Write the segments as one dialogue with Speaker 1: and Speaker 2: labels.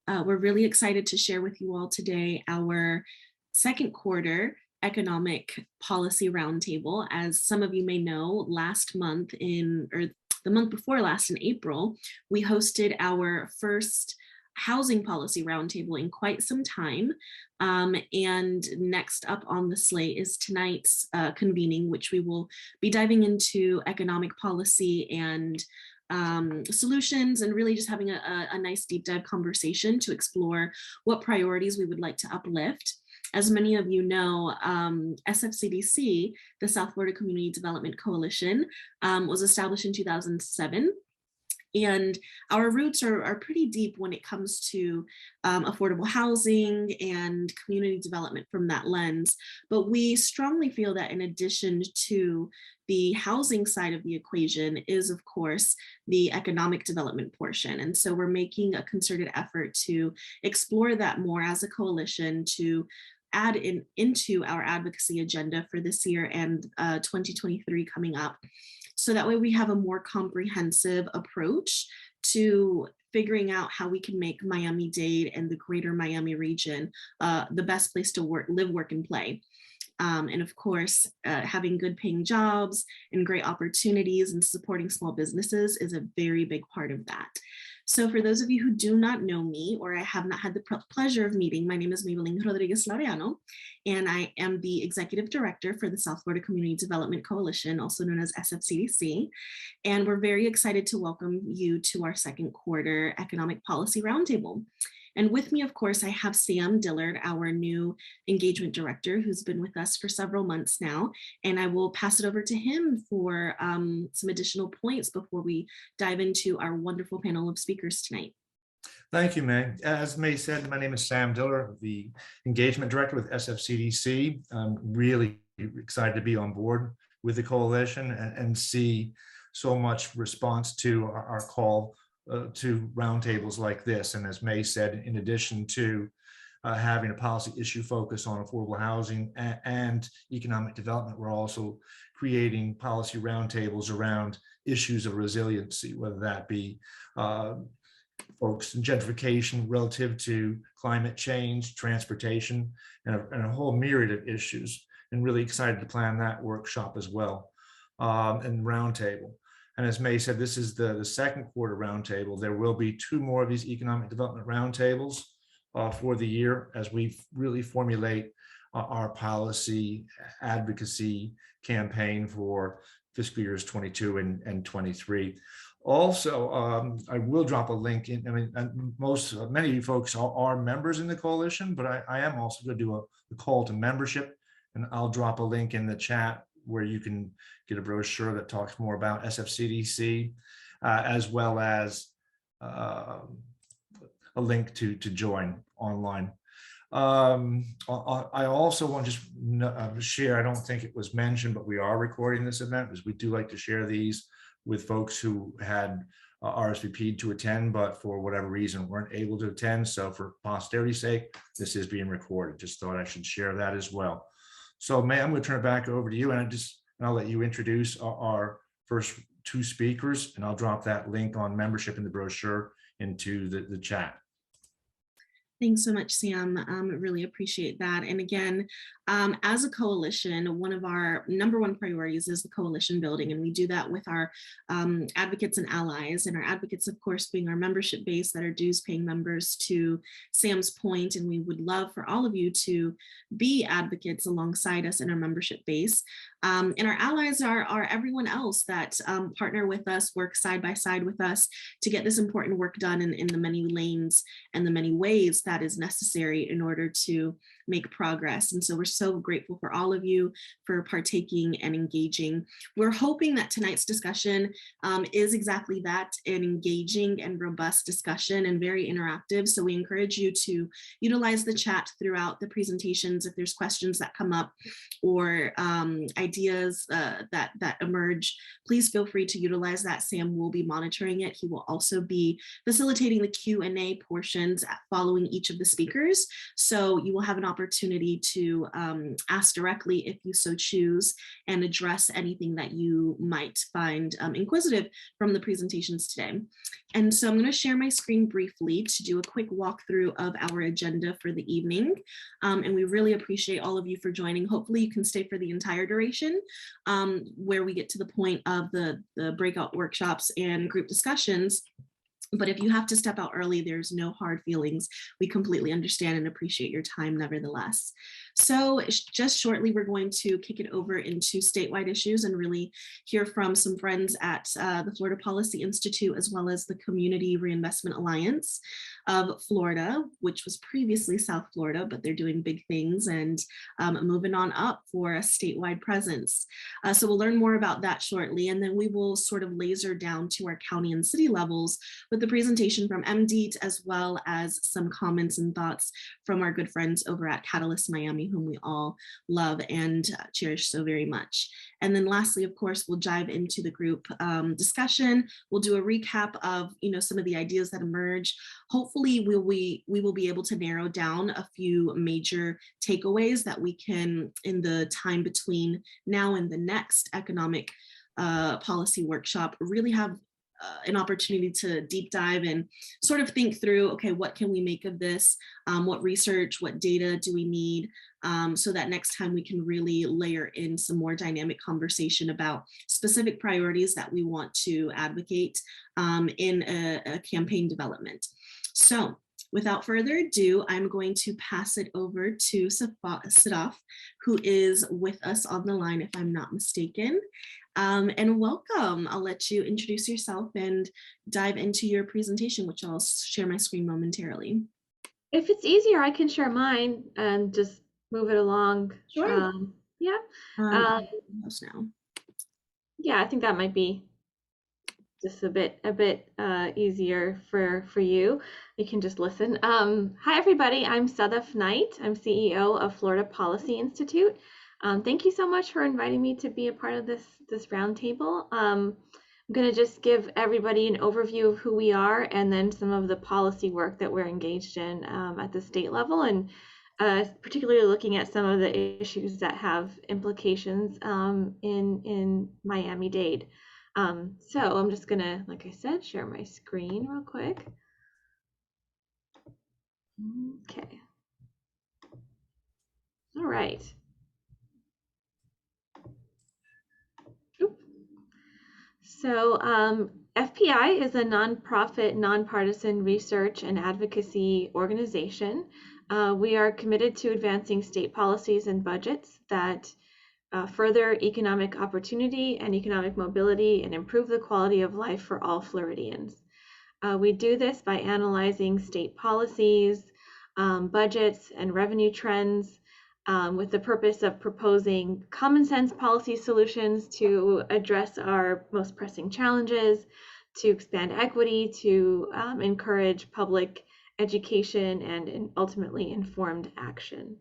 Speaker 1: We're really excited to share with you all today our second quarter economic policy roundtable. As some of you may know, last month or the month before last in April, we hosted our first housing policy roundtable in quite some time. And next up on the slate is tonight's convening, which we will be diving into economic policy and solutions, and really just having a nice deep dive conversation to explore what priorities we would like to uplift. As many of you know, SFCDC, the South Florida Community Development Coalition, was established in 2007. And our roots are pretty deep when it comes to affordable housing and community development from that lens. But we strongly feel that in addition to the housing side of the equation is, of course, the economic development portion. And so we're making a concerted effort to explore that more as a coalition, to add into our advocacy agenda for this year and 2023 coming up. So that way we have a more comprehensive approach to figuring out how we can make Miami-Dade and the greater Miami region the best place to live, work, and play. And of course, having good paying jobs and great opportunities and supporting small businesses is a very big part of that. So for those of you who do not know me, or I have not had the pleasure of meeting, my name is Maybelline Rodriguez Laureano, and I am the Executive Director for the South Florida Community Development Coalition, also known as SFCDC. And we're very excited to welcome you to our second quarter Economic Policy Roundtable. And with me, of course, I have Sam Dillard, our new engagement director, who's been with us for several months now. And I will pass it over to him for some additional points before we dive into our wonderful panel of speakers tonight.
Speaker 2: Thank you, May. As May said, my name is Sam Dillard, the engagement director with SFCDC. I'm really excited to be on board with the coalition and see so much response to our call to roundtables like this. And as May said, in addition to having a policy issue focus on affordable housing and economic development, we're also creating policy roundtables around issues of resiliency, whether that be folks in gentrification relative to climate change, transportation, and a whole myriad of issues. And really excited to plan that workshop as well, and roundtable. And as May said, this is the second quarter roundtable. There will be 2 more of these economic development roundtables for the year as we really formulate our policy advocacy campaign for fiscal years 22 and 23. Also, I will drop a link in. I mean, many of you folks are members in the coalition, but I am also going to do a call to membership, and I'll drop a link in the chat where you can get a brochure that talks more about SFCDC, as well as a link to join online. I also want to just share, I don't think it was mentioned, but we are recording this event because we do like to share these with folks who had RSVP'd to attend, but for whatever reason weren't able to attend. So for posterity's sake, this is being recorded. Just thought I should share that as well. So May, I'm going to turn it back over to you, and I'll let you introduce our first 2 speakers, and I'll drop that link on membership in the brochure into the chat.
Speaker 1: Thanks so much, Sam. Really appreciate that. And again, as a coalition, one of our #1 priorities is the coalition building, and we do that with our advocates and allies. And our advocates, of course, being our membership base that are dues-paying members, to Sam's point, and we would love for all of you to be advocates alongside us in our membership base. And our allies are everyone else that partner with us, work side by side with us to get this important work done in the many lanes and the many ways that is necessary in order to make progress. And so we're so grateful for all of you for partaking and engaging. We're hoping that tonight's discussion is exactly that, an engaging and robust discussion and very interactive. So we encourage you to utilize the chat throughout the presentations if there's questions that come up or ideas that emerge. Please feel free to utilize that. Sam will be monitoring it. He will also be facilitating the Q&A portions following each of the speakers. So you will have an opportunity to ask directly if you so choose and address anything that you might find inquisitive from the presentations today. And so I'm going to share my screen briefly to do a quick walkthrough of our agenda for the evening. And we really appreciate all of you for joining. Hopefully you can stay for the entire duration, where we get to the point of the breakout workshops and group discussions. But if you have to step out early, there's no hard feelings. We completely understand and appreciate your time nevertheless. So just shortly, we're going to kick it over into statewide issues and really hear from some friends at the Florida Policy Institute, as well as the Community Reinvestment Alliance of Florida, which was previously South Florida, but they're doing big things and moving on up for a statewide presence. So we'll learn more about that shortly, and then we will sort of laser down to our county and city levels with the presentation from MDEAT, as well as some comments and thoughts from our good friends over at Catalyst Miami, whom we all love and cherish so very much. And then lastly, of course, we'll dive into the group discussion. We'll do a recap of some of the ideas that emerge. Hopefully we will be able to narrow down a few major takeaways that we can, in the time between now and the next economic policy workshop, really have an opportunity to deep dive and sort of think through, okay, what can we make of this? What research, what data do we need? So that next time we can really layer in some more dynamic conversation about specific priorities that we want to advocate in a campaign development. So without further ado, I'm going to pass it over to Sadaf, who is with us on the line, if I'm not mistaken. And welcome. I'll let you introduce yourself and dive into your presentation, which I'll share my screen momentarily.
Speaker 3: If it's easier, I can share mine and just move it along.
Speaker 1: Sure.
Speaker 3: Yeah.
Speaker 1: Now.
Speaker 3: Yeah, I think that might be just a bit easier for you. You can just listen. Hi, everybody. I'm Sadaf Knight. I'm CEO of Florida Policy Institute. Thank you so much for inviting me to be a part of this roundtable. I'm going to just give everybody an overview of who we are and then some of the policy work that we're engaged in at the state level, and particularly looking at some of the issues that have implications in Miami-Dade. So I'm just going to, like I said, share my screen real quick. Okay. All right. So FPI is a nonprofit, nonpartisan research and advocacy organization. We are committed to advancing state policies and budgets that further economic opportunity and economic mobility and improve the quality of life for all Floridians. We do this by analyzing state policies, budgets, and revenue trends, with the purpose of proposing common sense policy solutions to address our most pressing challenges, to expand equity, to encourage public education, and ultimately informed action.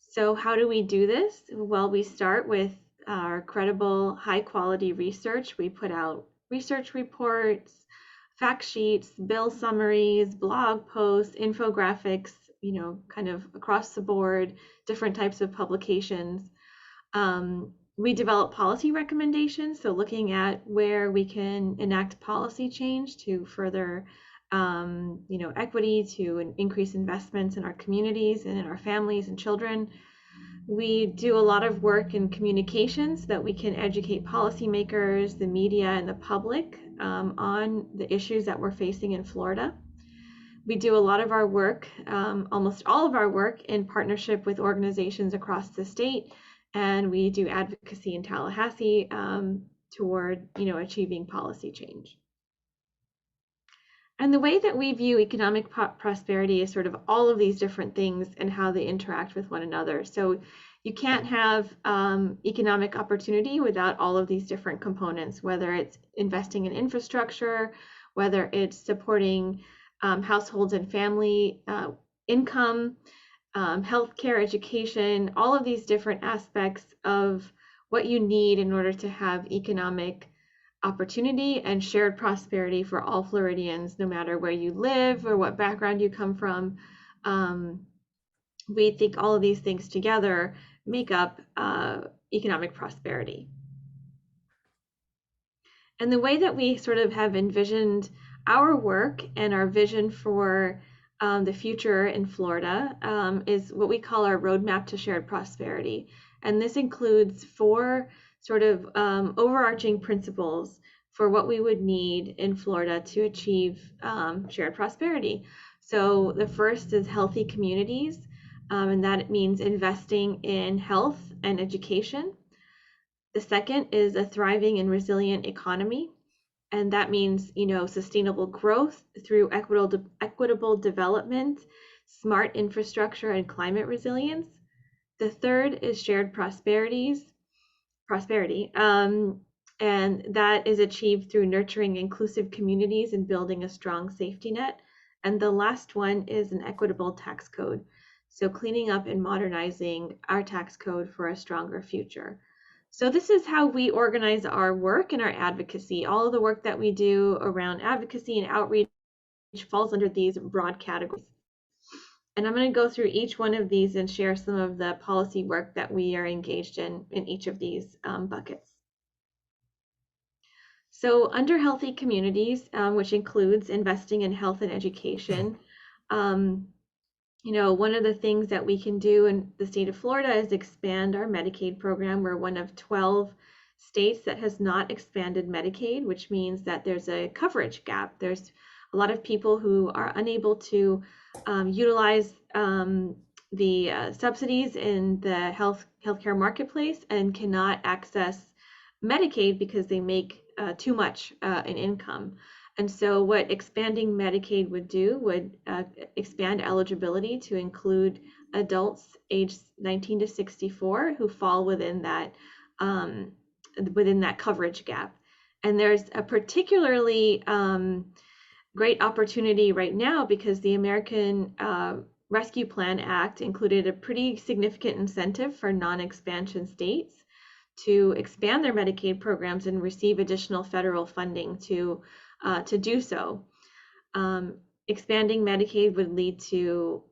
Speaker 3: So how do we do this? Well, we start with our credible, high quality research. We put out research reports, fact sheets, bill summaries, blog posts, infographics, kind of across the board, different types of publications. We develop policy recommendations, so looking at where we can enact policy change to further, equity, to increase investments in our communities and in our families and children. We do a lot of work in communications so that we can educate policymakers, the media, and the public on the issues that we're facing in Florida. We do a lot of our work, almost all of our work, in partnership with organizations across the state, and we do advocacy in Tallahassee toward, achieving policy change. And the way that we view economic prosperity is sort of all of these different things and how they interact with one another. So you can't have economic opportunity without all of these different components, whether it's investing in infrastructure, whether it's supporting households and family income, healthcare, education, all of these different aspects of what you need in order to have economic opportunity and shared prosperity for all Floridians, no matter where you live or what background you come from. we think all of these things together make up economic prosperity. And the way that we sort of have envisioned our work and our vision for the future in Florida is what we call our roadmap to shared prosperity. And this includes 4 sort of overarching principles for what we would need in Florida to achieve shared prosperity. So the first is healthy communities, and that means investing in health and education. The second is a thriving and resilient economy. And that means, sustainable growth through equitable development, smart infrastructure, and climate resilience. The third is shared prosperity, and that is achieved through nurturing inclusive communities and building a strong safety net. And the last one is an equitable tax code. So cleaning up and modernizing our tax code for a stronger future. So this is how we organize our work and our advocacy. All of the work that we do around advocacy and outreach falls under these broad categories. And I'm going to go through each one of these and share some of the policy work that we are engaged in each of these buckets. So under healthy communities, which includes investing in health and education, one of the things that we can do in the state of Florida is expand our Medicaid program. We're one of 12 states that has not expanded Medicaid, which means that there's a coverage gap. There's a lot of people who are unable to utilize the subsidies in the healthcare marketplace and cannot access Medicaid because they make too much in income. And so what expanding Medicaid would do would expand eligibility to include adults aged 19 to 64 who fall within that coverage gap. And there's a particularly great opportunity right now because the American Rescue Plan Act included a pretty significant incentive for non-expansion states to expand their Medicaid programs and receive additional federal funding to do so. Expanding Medicaid would lead to,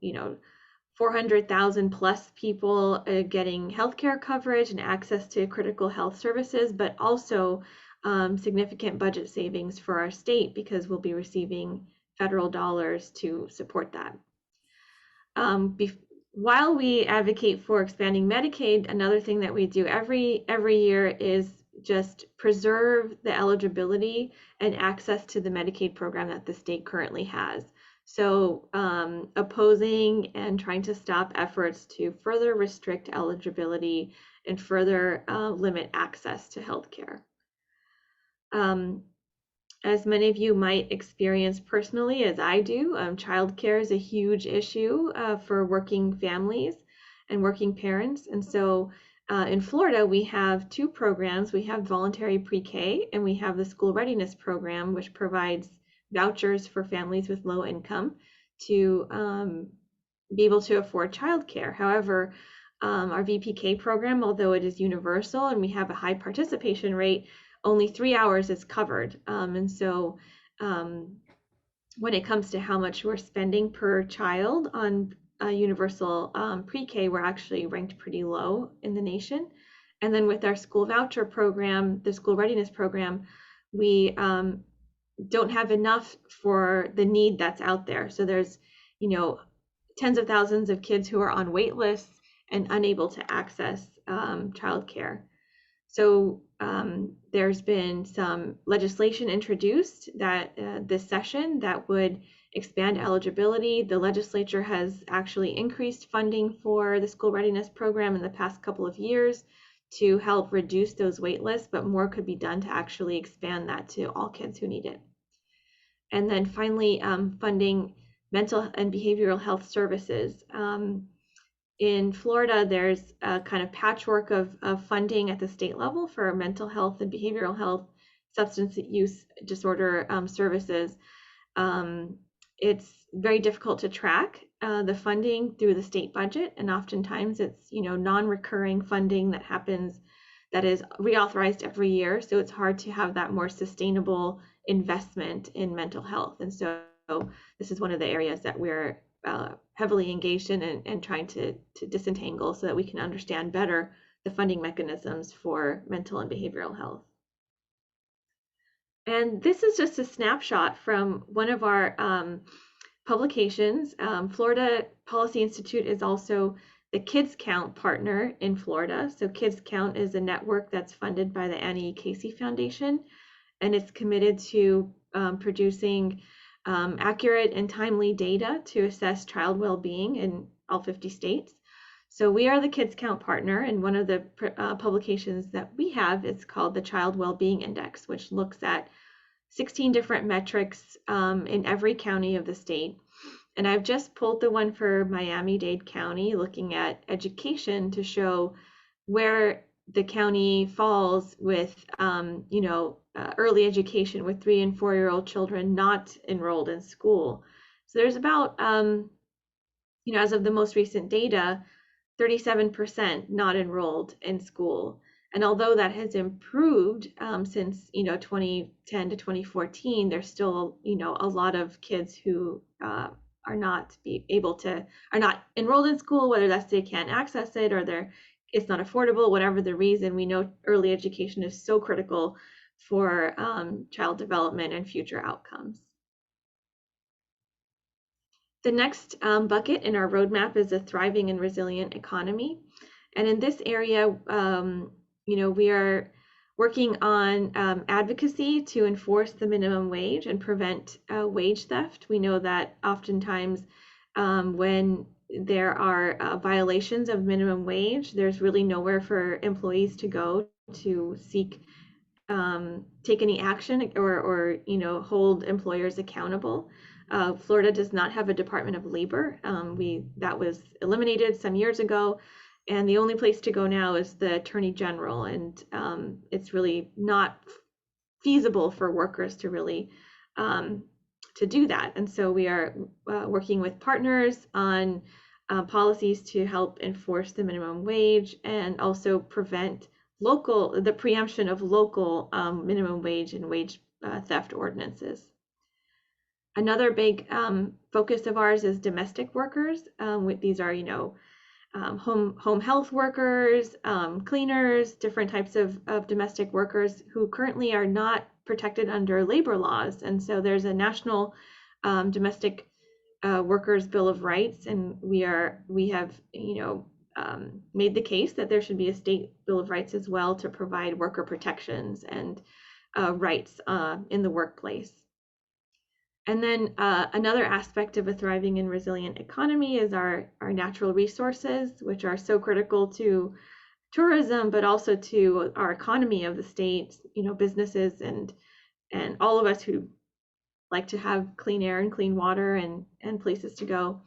Speaker 3: 400,000 plus people getting healthcare coverage and access to critical health services, but also significant budget savings for our state because we'll be receiving federal dollars to support that. While we advocate for expanding Medicaid, another thing that we do every year is just preserve the eligibility and access to the Medicaid program that the state currently has. So opposing and trying to stop efforts to further restrict eligibility and further limit access to healthcare. As many of you might experience personally, as I do, childcare is a huge issue for working families and working parents. And so in Florida, we have 2 programs. We have voluntary pre-K and we have the school readiness program, which provides vouchers for families with low income to be able to afford childcare. However, our VPK program, although it is universal and we have a high participation rate, only 3 hours is covered. And so when it comes to how much we're spending per child on universal pre-K, we're actually ranked pretty low in the nation. And then with our school voucher program, the school readiness program, we don't have enough for the need that's out there. So there's, tens of thousands of kids who are on wait lists and unable to access childcare. So there's been some legislation introduced that this session that would expand eligibility. The legislature has actually increased funding for the school readiness program in the past couple of years to help reduce those wait lists, but more could be done to actually expand that to all kids who need it. And then finally, funding mental and behavioral health services. In Florida, there's a kind of patchwork of funding at the state level for mental health and behavioral health, substance use disorder services. It's very difficult to track the funding through the state budget, and oftentimes it's non-recurring funding that happens that is reauthorized every year. So it's hard to have that more sustainable investment in mental health. And so this is one of the areas that we're heavily engaged in and trying to disentangle so that we can understand better the funding mechanisms for mental and behavioral health. And this is just a snapshot from one of our publications. Florida Policy Institute is also the Kids Count partner in Florida. So Kids Count is a network that's funded by the Annie Casey Foundation, and it's committed to producing accurate and timely data to assess child well-being in all 50 states. So we are the Kids Count partner, and one of the publications that we have is called the Child Well-Being Index, which looks at 16 different metrics in every county of the state. And I've just pulled the one for Miami-Dade County, looking at education to show where the county falls with, early education with 3- and 4-year-old children not enrolled in school. So there's about, as of the most recent data, 37% not enrolled in school. And although that has improved since 2010 to 2014, there's still a lot of kids who are not enrolled in school, whether that's they can't access it or it's not affordable, whatever the reason. We know early education is so critical for child development and future outcomes. The next bucket in our roadmap is a thriving and resilient economy. And in this area, we are working on advocacy to enforce the minimum wage and prevent wage theft. We know that oftentimes when there are violations of minimum wage, there's really nowhere for employees to go to take any action or hold employers accountable. Florida does not have a Department of Labor. That was eliminated some years ago. And the only place to go now is the Attorney General, and it's really not feasible for workers to really to do that. And so we are working with partners on policies to help enforce the minimum wage and also prevent the preemption of local minimum wage and wage theft ordinances. Another big focus of ours is domestic workers. These are, home health workers, cleaners, different types of domestic workers who currently are not protected under labor laws. And so there's a national domestic workers Bill of Rights, and we have made the case that there should be a state Bill of Rights as well to provide worker protections and rights in the workplace. And then another aspect of a thriving and resilient economy is our natural resources, which are so critical to tourism, but also to our economy of the state, businesses and all of us who like to have clean air and clean water and places to go.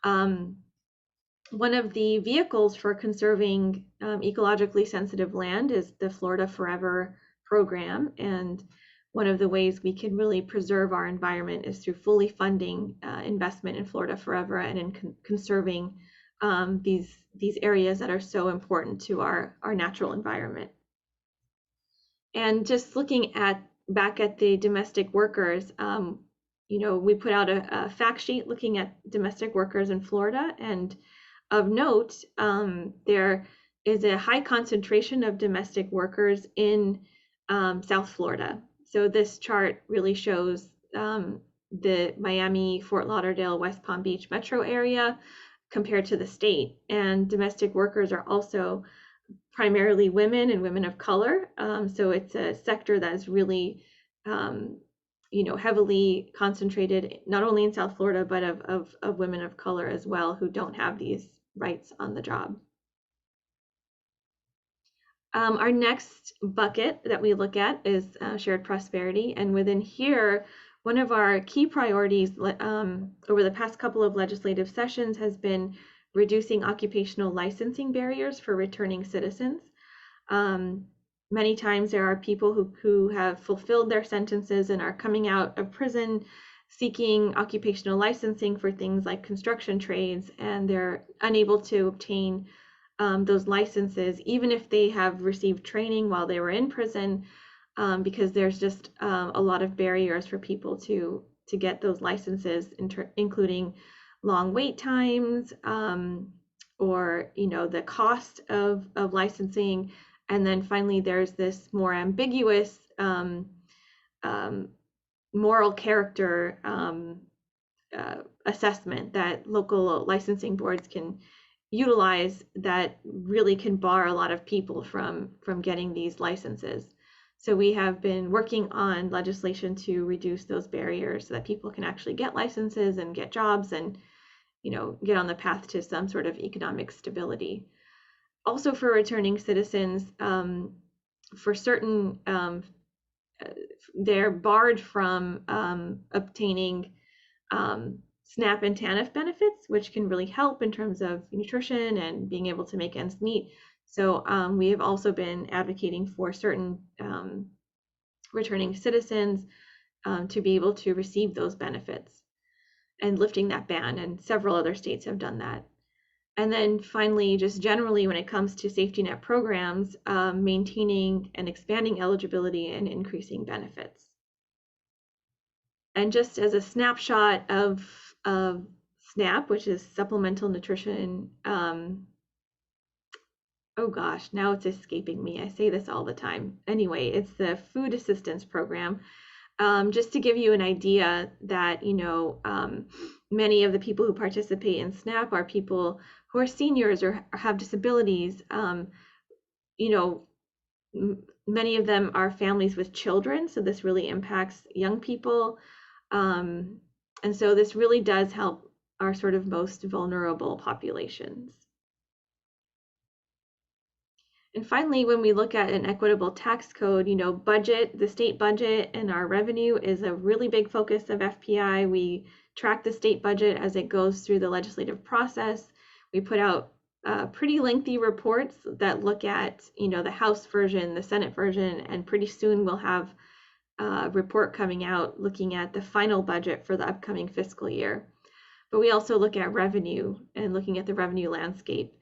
Speaker 3: One of the vehicles for conserving ecologically sensitive land is the Florida Forever program. And one of the ways we can really preserve our environment is through fully funding investment in Florida Forever and in conserving these areas that are so important to our natural environment. And just looking back at the domestic workers, we put out a fact sheet looking at domestic workers in Florida, and of note, there is a high concentration of domestic workers in South Florida. So this chart really shows the Miami, Fort Lauderdale, West Palm Beach metro area compared to the state. And domestic workers are also primarily women and women of color. So it's a sector that is really, heavily concentrated, not only in South Florida, but of women of color as well, who don't have these rights on the job. Our next bucket that we look at is shared prosperity. And within here, one of our key priorities over the past couple of legislative sessions has been reducing occupational licensing barriers for returning citizens. Many times there are people who have fulfilled their sentences and are coming out of prison seeking occupational licensing for things like construction trades, and they're unable to obtain those licenses, even if they have received training while they were in prison, because there's just a lot of barriers for people to get those licenses, including long wait times, or the cost of licensing. And then finally, there's this more ambiguous moral character assessment that local licensing boards can utilize that really can bar a lot of people from getting these licenses. So we have been working on legislation to reduce those barriers so that people can actually get licenses and get jobs and get on the path to some sort of economic stability. Also for returning citizens, for certain, they're barred from obtaining SNAP and TANF benefits, which can really help in terms of nutrition and being able to make ends meet. So we have also been advocating for certain returning citizens to be able to receive those benefits and lifting that ban, and several other states have done that. And then finally, just generally when it comes to safety net programs, maintaining and expanding eligibility and increasing benefits. And just as a snapshot of SNAP, which is Supplemental Nutrition, oh gosh, now it's escaping me. I say this all the time. Anyway, it's the Food Assistance Program. Just to give you an idea that, many of the people who participate in SNAP are people who are seniors or have disabilities. Many of them are families with children, so this really impacts young people. And so this really does help our sort of most vulnerable populations. And finally, when we look at an equitable tax code, budget, the state budget and our revenue is a really big focus of FPI. We track the state budget as it goes through the legislative process. We put out pretty lengthy reports that look at, the House version, the Senate version, and pretty soon we'll have a report coming out looking at the final budget for the upcoming fiscal year. But we also look at revenue and looking at the revenue landscape,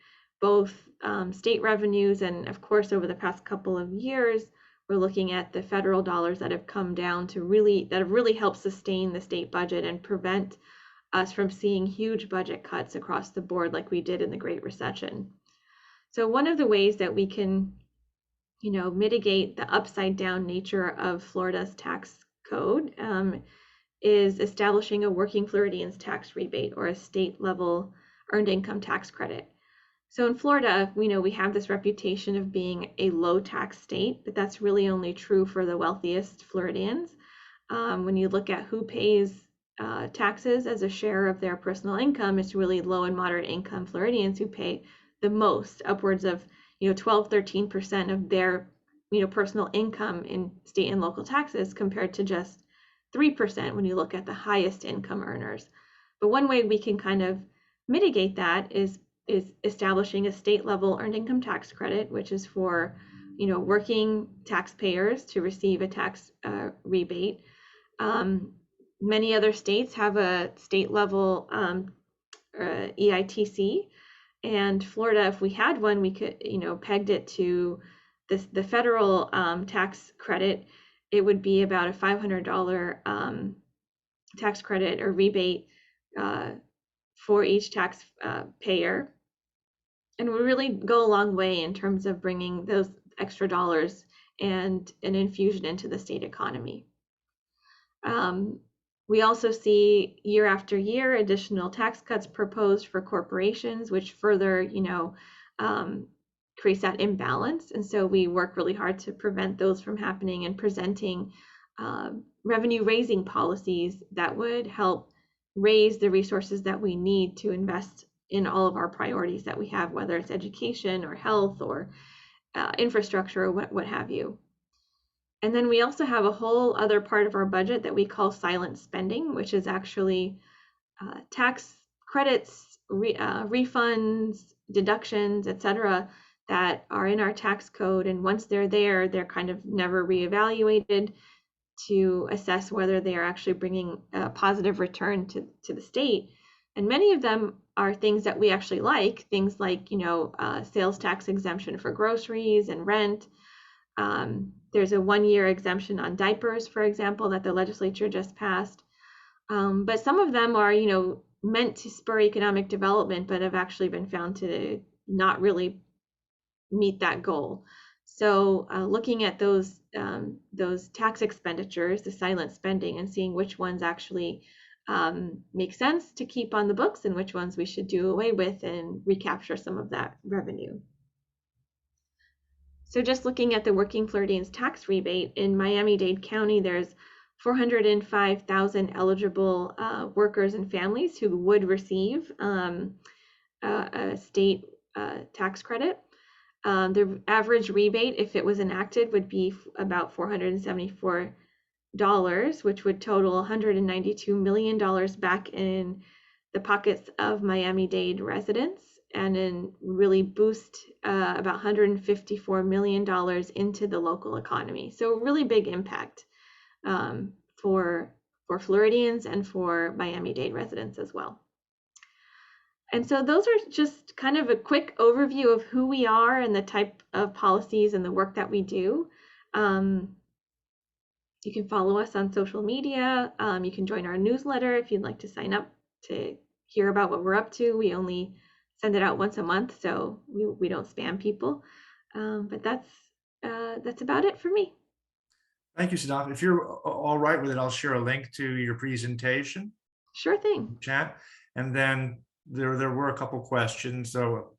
Speaker 3: both state revenues, and of course over the past couple of years we're looking at the federal dollars that have come down that have really helped sustain the state budget and prevent us from seeing huge budget cuts across the board like we did in the Great Recession. So one of the ways that we can mitigate the upside down nature of Florida's tax code is establishing a working Floridians tax rebate, or a state level earned income tax credit. So in Florida, we have this reputation of being a low tax state, but that's really only true for the wealthiest Floridians. When you look at who pays taxes as a share of their personal income, it's really low and moderate income Floridians who pay the most, upwards of 12-13% of their personal income in state and local taxes, compared to just 3% when you look at the highest income earners. But one way we can kind of mitigate that is establishing a state level earned income tax credit, which is for working taxpayers to receive a tax rebate. Many other states have a state level EITC, and Florida, if we had one, we could pegged it to the federal tax credit. It would be about a $500 tax credit or rebate for each tax payer, and would really go a long way in terms of bringing those extra dollars and an infusion into the state economy. We also see year after year additional tax cuts proposed for corporations, which further creates that imbalance. And so we work really hard to prevent those from happening and presenting revenue raising policies that would help raise the resources that we need to invest in all of our priorities that we have, whether it's education or health or infrastructure or what have you. And then we also have a whole other part of our budget that we call silent spending, which is actually tax credits, refunds, deductions, etc., that are in our tax code. And once they're there, they're kind of never reevaluated to assess whether they are actually bringing a positive return to the state. And many of them are things that we actually like, things like, sales tax exemption for groceries and rent. There's a 1-year exemption on diapers, for example, that the legislature just passed. But some of them are, meant to spur economic development, but have actually been found to not really meet that goal. So looking at those tax expenditures, the silent spending, and seeing which ones actually make sense to keep on the books and which ones we should do away with and recapture some of that revenue. So just looking at the Working Floridians tax rebate in Miami-Dade County, there's 405,000 eligible workers and families who would receive a state tax credit. The average rebate, if it was enacted, would be about $474, which would total $192 million back in the pockets of Miami-Dade residents, and then really boost about $154 million into the local economy. So really big impact for Floridians and for Miami-Dade residents as well. And so those are just kind of a quick overview of who we are and the type of policies and the work that we do. You can follow us on social media. You can join our newsletter if you'd like to sign up to hear about what we're up to. We only send it out once a month, so we don't spam people. But that's about it for me.
Speaker 2: Thank you, Sadaf. If you're all right with it, I'll share a link to your presentation.
Speaker 3: Sure thing.
Speaker 2: Chat. And then there were a couple questions. So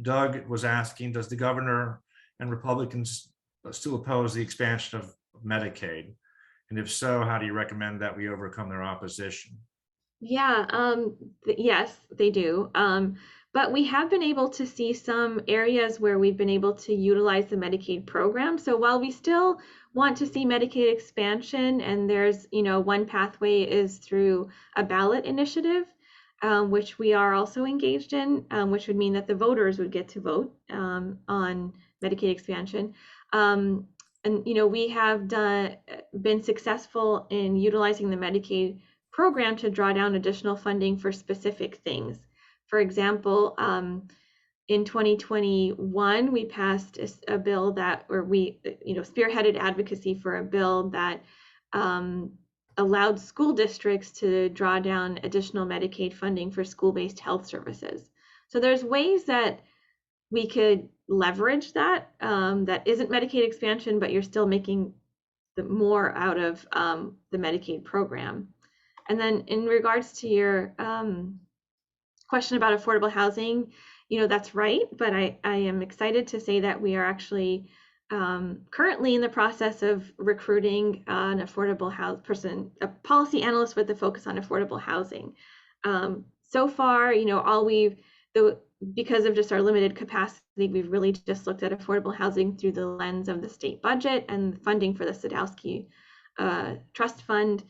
Speaker 2: Doug was asking, does the governor and Republicans still oppose the expansion of Medicaid? And if so, how do you recommend that we overcome their opposition?
Speaker 3: Yeah, yes, they do. But we have been able to see some areas where we've been able to utilize the Medicaid program. So while we still want to see Medicaid expansion, and there's, one pathway is through a ballot initiative, which we are also engaged in, which would mean that the voters would get to vote on Medicaid expansion. And we have been successful in utilizing the Medicaid program to draw down additional funding for specific things. For example, in 2021, we passed a bill we spearheaded advocacy for a bill that allowed school districts to draw down additional Medicaid funding for school-based health services. So there's ways that we could leverage that that isn't Medicaid expansion, but you're still making more out of the Medicaid program. And then in regards to your question about affordable housing, that's right, but I am excited to say that we are actually currently in the process of recruiting an affordable house person, a policy analyst with a focus on affordable housing. So far, because of just our limited capacity, we've really just looked at affordable housing through the lens of the state budget and funding for the Sadowski Trust Fund.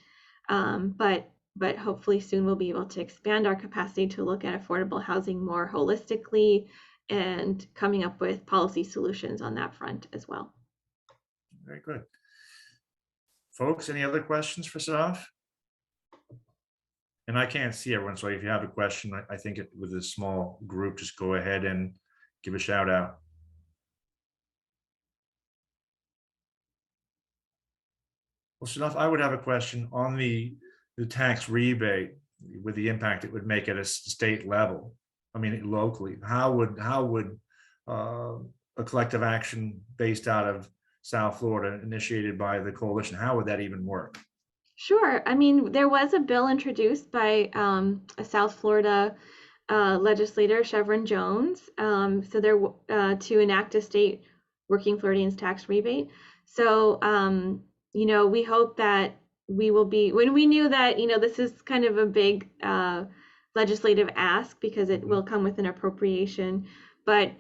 Speaker 3: But hopefully soon we'll be able to expand our capacity to look at affordable housing more holistically and coming up with policy solutions on that front as well.
Speaker 2: Very good. Folks, any other questions for Sadaf? And I can't see everyone, so if you have a question, I think with a small group, just go ahead and give a shout out. Well, Sadaf, I would have a question on the tax rebate with the impact it would make at a state level. I mean, locally, how would a collective action based out of South Florida, initiated by the coalition, how would that even work?
Speaker 3: Sure. I mean, there was a bill introduced by a South Florida legislator, Chevron Jones, to enact a state Working Floridians tax rebate. So, we hope that we will be, when we knew that, this is kind of a big legislative ask because it will come with an appropriation, but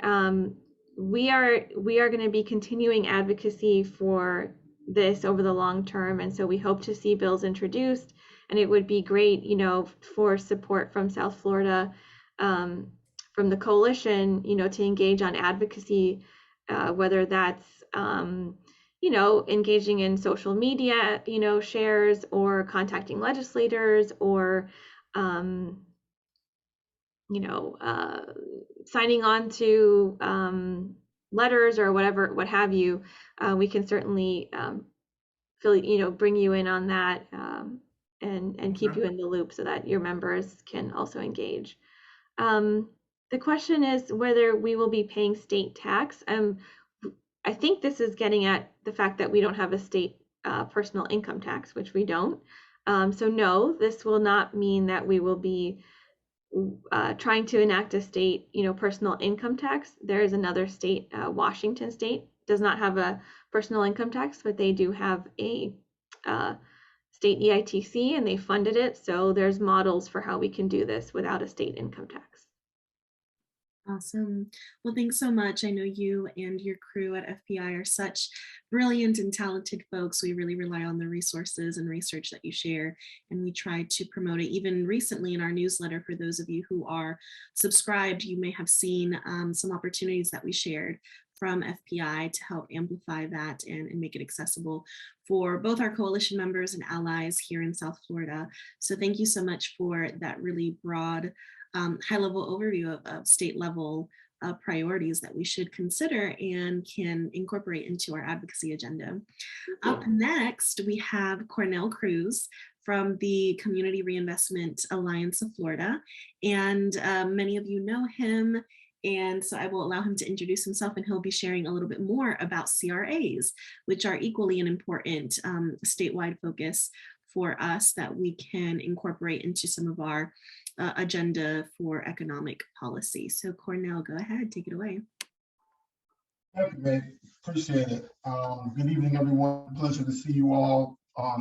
Speaker 3: we are going to be continuing advocacy for this over the long term, and so we hope to see bills introduced, and it would be great, for support from South Florida, from the coalition, to engage on advocacy, whether that's engaging in social media, shares, or contacting legislators, or signing on to letters or whatever, what have you. We can certainly bring you in on that and keep you in the loop so that your members can also engage. The question is whether we will be paying state tax. I think this is getting at the fact that we don't have a state personal income tax, which we don't. So no, this will not mean that we will be trying to enact a state, personal income tax. There is another state, Washington State, does not have a personal income tax, but they do have a state EITC, and they funded it. So there's models for how we can do this without a state income tax.
Speaker 1: Awesome. Well, thanks so much. I know you and your crew at FPI are such brilliant and talented folks. We really rely on the resources and research that you share, and we try to promote it. Even recently in our newsletter, for those of you who are subscribed, you may have seen some opportunities that we shared from FPI to help amplify that and make it accessible for both our coalition members and allies here in South Florida. So thank you so much for that really broad high-level overview of state-level priorities that we should consider and can incorporate into our advocacy agenda. Up next, we have Cornell Cruz from the Community Reinvestment Alliance of Florida, and many of you know him. And so I will allow him to introduce himself, and he'll be sharing a little bit more about CRAs, which are equally an important statewide focus for us that we can incorporate into some of our agenda for economic policy. So Cornell, go ahead, take it away.
Speaker 4: Thank you, Meg. Appreciate it. Good evening, everyone. Pleasure to see you all,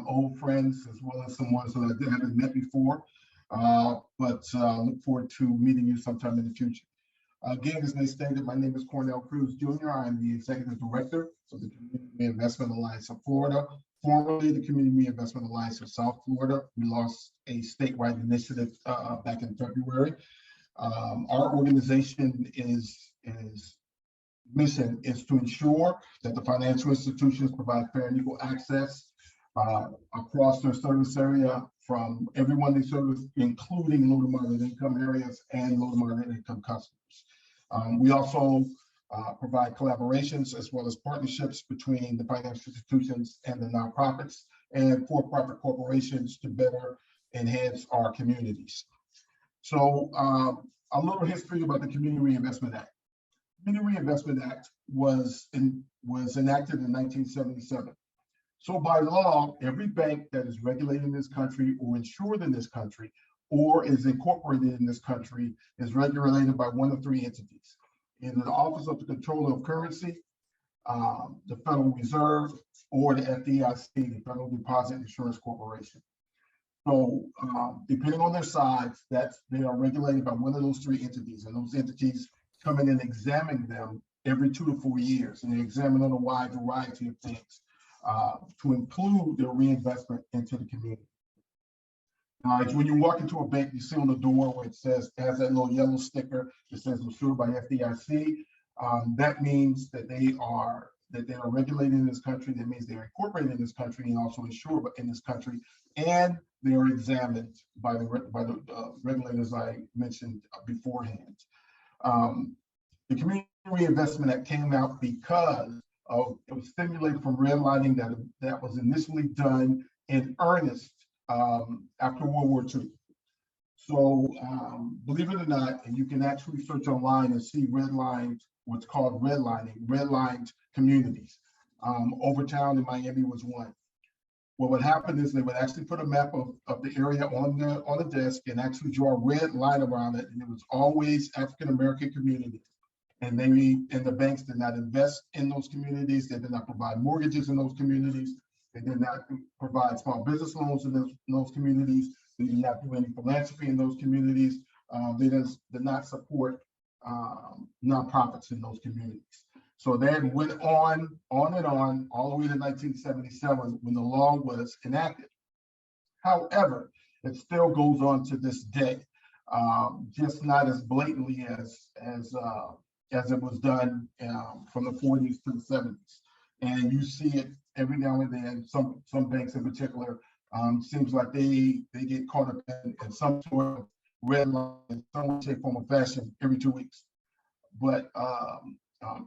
Speaker 4: old friends, as well as some ones that I haven't met before. But look forward to meeting you sometime in the future. Again, as they stated, my name is Cornell Cruz Jr. I'm the Executive Director of the Community Reinvestment Alliance of Florida, formerly the Community Reinvestment Alliance of South Florida. We lost a statewide initiative back in February. Our organization mission is to ensure that the financial institutions provide fair and equal access across their service area from everyone they service, including low to moderate income areas and low to moderate income customers. We also provide collaborations as well as partnerships between the financial institutions and the nonprofits and for-profit corporations to better enhance our communities. So a little history about the Community Reinvestment Act. The Community Reinvestment Act was enacted in 1977. So by law, every bank that is regulated in this country or insured in this country or is incorporated in this country is regulated by one of three entities: either the Office of the Controller of Currency, the Federal Reserve, or the FDIC, the Federal Deposit Insurance Corporation. So depending on their size, they are regulated by one of those three entities, and those entities come in and examine them every 2 to 4 years, and they examine on a wide variety of things to include their reinvestment into the community. When you walk into a bank, you see on the door where it has that little yellow sticker that says insured by FDIC. That means that they are regulated in this country. That means they're incorporated in this country and also insured in this country, and they are examined by the regulators I mentioned beforehand. The Community Reinvestment Act came out because it was stimulated from redlining that was initially done in earnest after World War II. So believe it or not, and you can actually search online and see redlined, what's called redlined communities. Overtown in Miami was one. Well, what happened is they would actually put a map of the area on the desk and actually draw a red line around it, and it was always African-American communities. And the banks did not invest in those communities. They did not provide mortgages in those communities. They did not provide small business loans in those communities. They did not do any philanthropy in those communities. They did not support nonprofits in those communities. So that went on and on, all the way to 1977 when the law was enacted. However, it still goes on to this day, just not as blatantly as it was done from the 40s to the 70s. And you see it every now and then. Some banks in particular, seems like they get caught up in some sort of red line in some shape, form, or fashion every 2 weeks. But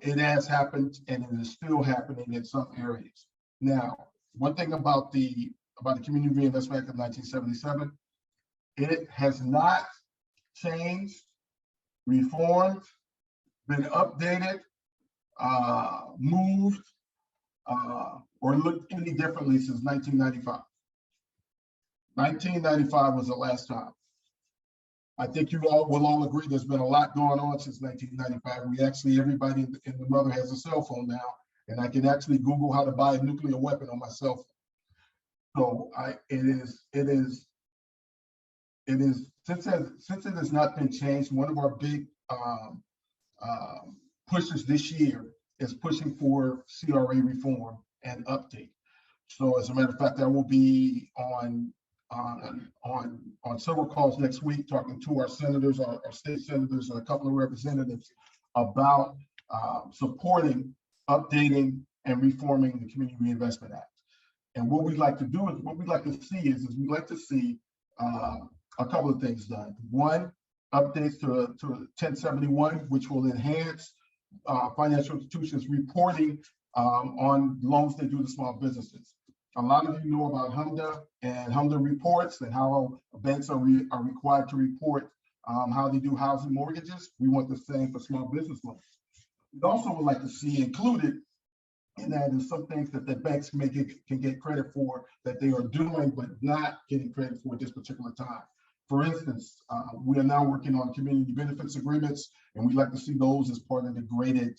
Speaker 4: it has happened, and it is still happening in some areas. Now, one thing about the about the Community Reinvestment Act of 1977. It has not changed, reformed, been updated, moved, or looked any differently since 1995. 1995 was the last time. I think you all will all agree there's been a lot going on since 1995. We actually, everybody in the mother has a cell phone now, and I can actually Google how to buy a nuclear weapon on my cell phone. So since it has not been changed, one of our big pushes this year is pushing for CRA reform and update. So as a matter of fact, I will be on several calls next week talking to our senators, our state senators, and a couple of representatives about supporting, updating, and reforming the Community Reinvestment Act. And what we'd like to do is, what we'd like to see is we'd like to see a couple of things done. One, updates to 1071, which will enhance financial institutions reporting on loans they do to small businesses. A lot of you know about HMDA and HMDA reports and how banks are required to report how they do housing mortgages. We want the same for small business loans. We also would like to see included in that is some things that the banks can get credit for that they are doing, but not getting credit for at this particular time. For instance, we are now working on community benefits agreements, and we'd like to see those as part of the graded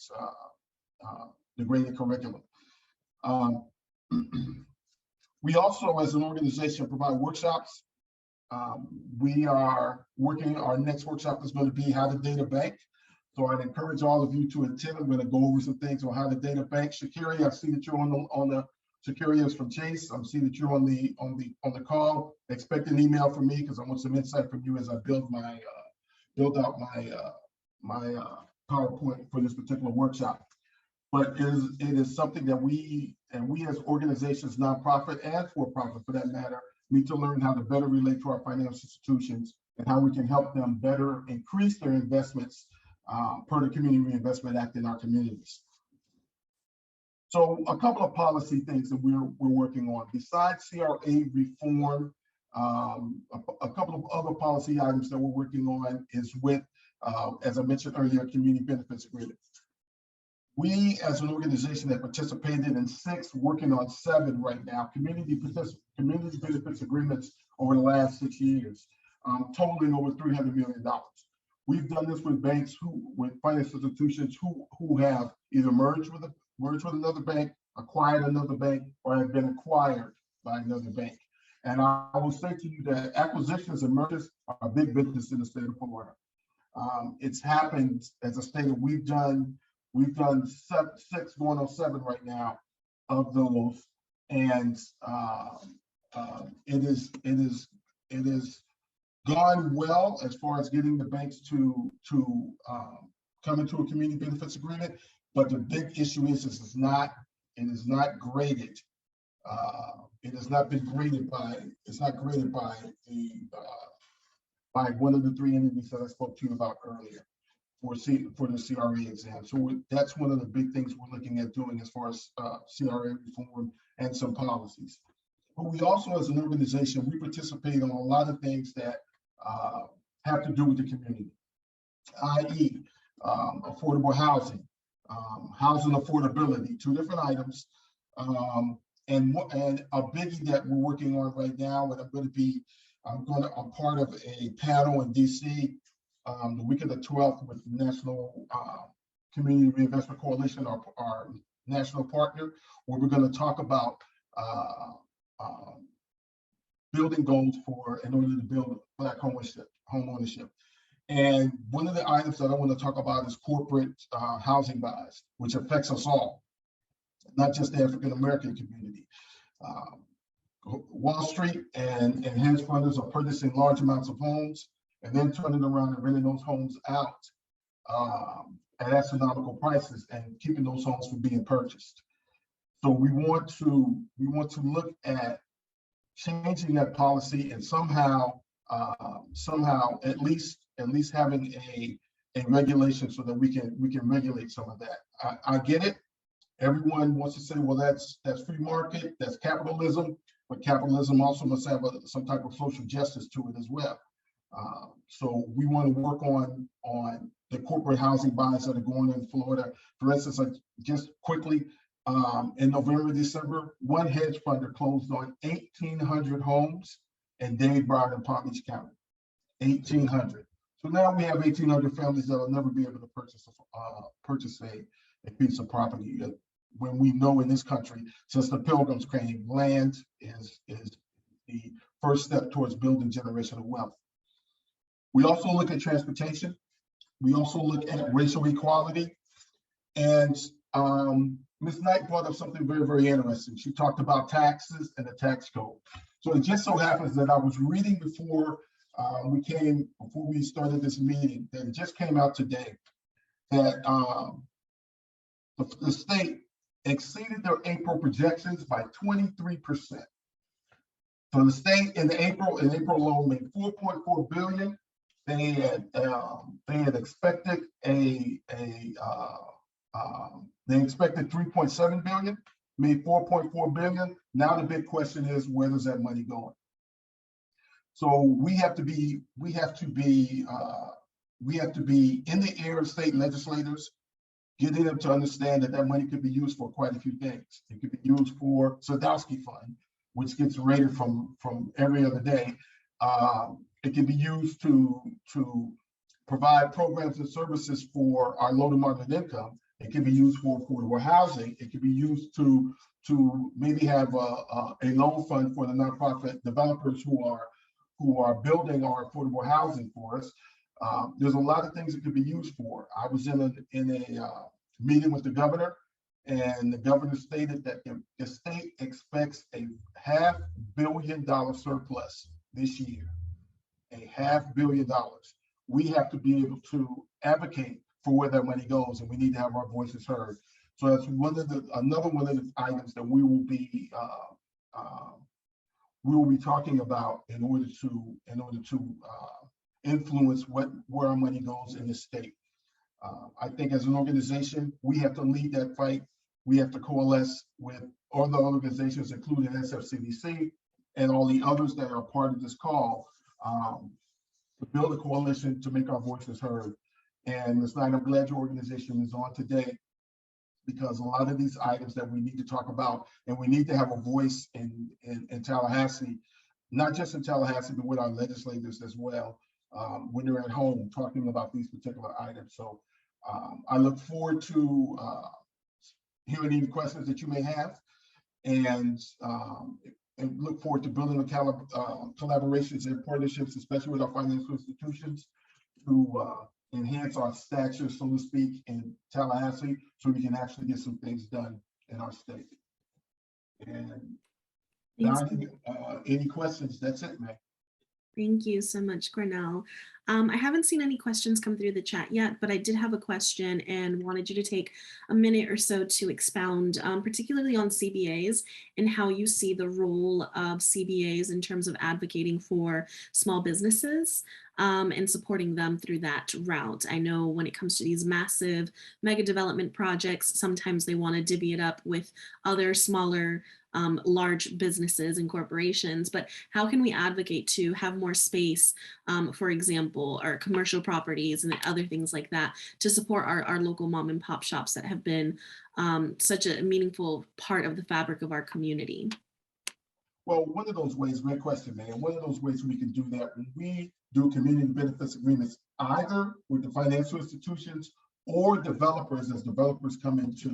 Speaker 4: curriculum. We also, as an organization, provide workshops. We are working, our next workshop is going to be how to data bank. So I'd encourage all of you to attend. I'm going to go over some things on how to data bank. Shakiri, I see that you're on the Shakiri is from Chase. I see that you're on the call. Expect an email from me because I want some insight from you as I build out my PowerPoint for this particular workshop. But it is something that we as organizations, nonprofit and for-profit for that matter, need to learn how to better relate to our financial institutions and how we can help them better increase their investments per the Community Reinvestment Act in our communities. So a couple of policy things that we're working on. Besides CRA reform, a couple of other policy items that we're working on is with, as I mentioned earlier, community benefits agreements. We, as an organization, have participated in 6, working on 7 right now, community benefits agreements over the last 6 years, totaling over $300 million. We've done this with banks with financial institutions who have either merged with another bank, acquired another bank, or have been acquired by another bank. And I will say to you that acquisitions and mergers are a big business in the state of Florida. It's happened, as I stated, we've done 6 going on 7 right now of those, and it is gone well as far as getting the banks to come into a community benefits agreement. But the big issue is it is not graded. It has not been graded by by one of the 3 entities that I spoke to you about earlier for the CRA exam. So that's one of the big things we're looking at doing as far as CRA reform and some policies. But we also, as an organization, we participate on a lot of things that have to do with the community, i.e. affordable housing, housing affordability, 2 different items. And a biggie that we're working on right now, and I'm part of a panel in DC the week of the 12th with the National Community Reinvestment Coalition, our national partner, where we're going to talk about building goals in order to build Black home ownership. And one of the items that I want to talk about is corporate housing bias, which affects us all, not just the African American community. Wall Street and hedge funders are purchasing large amounts of homes and then turning around and renting those homes out at astronomical prices and keeping those homes from being purchased. So we want to look at changing that policy and somehow at least having a regulation so that we can regulate some of that. I get it. Everyone wants to say, well, that's free market, that's capitalism. but capitalism also must have some type of social justice to it as well. So we want to work on the corporate housing buys that are going in Florida. For instance, just quickly, in November, December, one hedge funder closed on 1,800 homes in Dade, Broward, and Palm Beach County. 1,800. So now we have 1,800 families that will never be able to purchase a piece of property. When we know in this country, since the Pilgrims came, land is the first step towards building generational wealth. We also look at transportation. We also look at racial equality. And Ms. Knight brought up something very, very interesting. She talked about taxes and the tax code. So it just so happens that I was reading before we started this meeting, that it just came out today that the state exceeded their April projections by 23%. So the state in April alone made $4.4 billion. They had expected they expected $3.7 billion, made $4.4 billion. Now the big question is, where does that money going? So we have to be in the ear of state legislators, getting them to understand that money could be used for quite a few things. It could be used for Sadowski Fund, which gets rated from every other day. It can be used to provide programs and services for our low to moderate income. It can be used for affordable housing. It can be used to maybe have a loan fund for the nonprofit developers who are building our affordable housing for us. There's a lot of things it could be used for. I was in a meeting with the governor, and the governor stated that the state expects a $500 million surplus this year. $500 million. We have to be able to advocate for where that money goes, and we need to have our voices heard. So that's another one of the items that we will be talking about in order to influence where our money goes in the state. I think as an organization, we have to lead that fight. We have to coalesce with other organizations, including SFCDC and all the others that are part of this call, to build a coalition to make our voices heard. And Ms. Knight, I'm glad your organization is on today, because a lot of these items that we need to talk about, and we need to have a voice in Tallahassee, not just in Tallahassee, but with our legislators as well, when they're at home talking about these particular items. So I look forward to hearing any questions that you may have, and look forward to building the collaborations and partnerships, especially with our financial institutions, to enhance our stature, so to speak, in Tallahassee, so we can actually get some things done in our state. And any questions? That's it, man.
Speaker 1: Thank you so much, Cornell. I haven't seen any questions come through the chat yet, but I did have a question and wanted you to take a minute or so to expound, particularly on CBAs and how you see the role of CBAs in terms of advocating for small businesses and supporting them through that route. I know when it comes to these massive mega development projects, sometimes they want to divvy it up with other smaller large businesses and corporations, but how can we advocate to have more space, for example, our commercial properties and other things like that, to support our local mom and pop shops that have been such a meaningful part of the fabric of our community?
Speaker 4: Well, one of those ways, great question, man. One of those ways we can do that, when we do community benefits agreements, either with the financial institutions or developers, as developers come into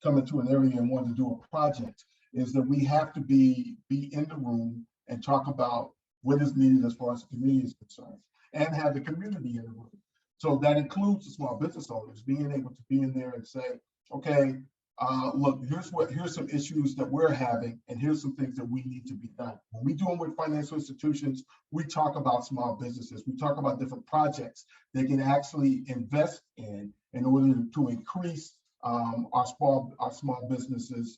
Speaker 4: an area and want to do a project, is that we have to be in the room and talk about what is needed as far as the community is concerned, and have the community in the room. So that includes the small business owners being able to be in there and say, okay, look, here's some issues that we're having, and here's some things that we need to be done. When we do them with financial institutions, we talk about small businesses. We talk about different projects they can actually invest in order to increase our small businesses'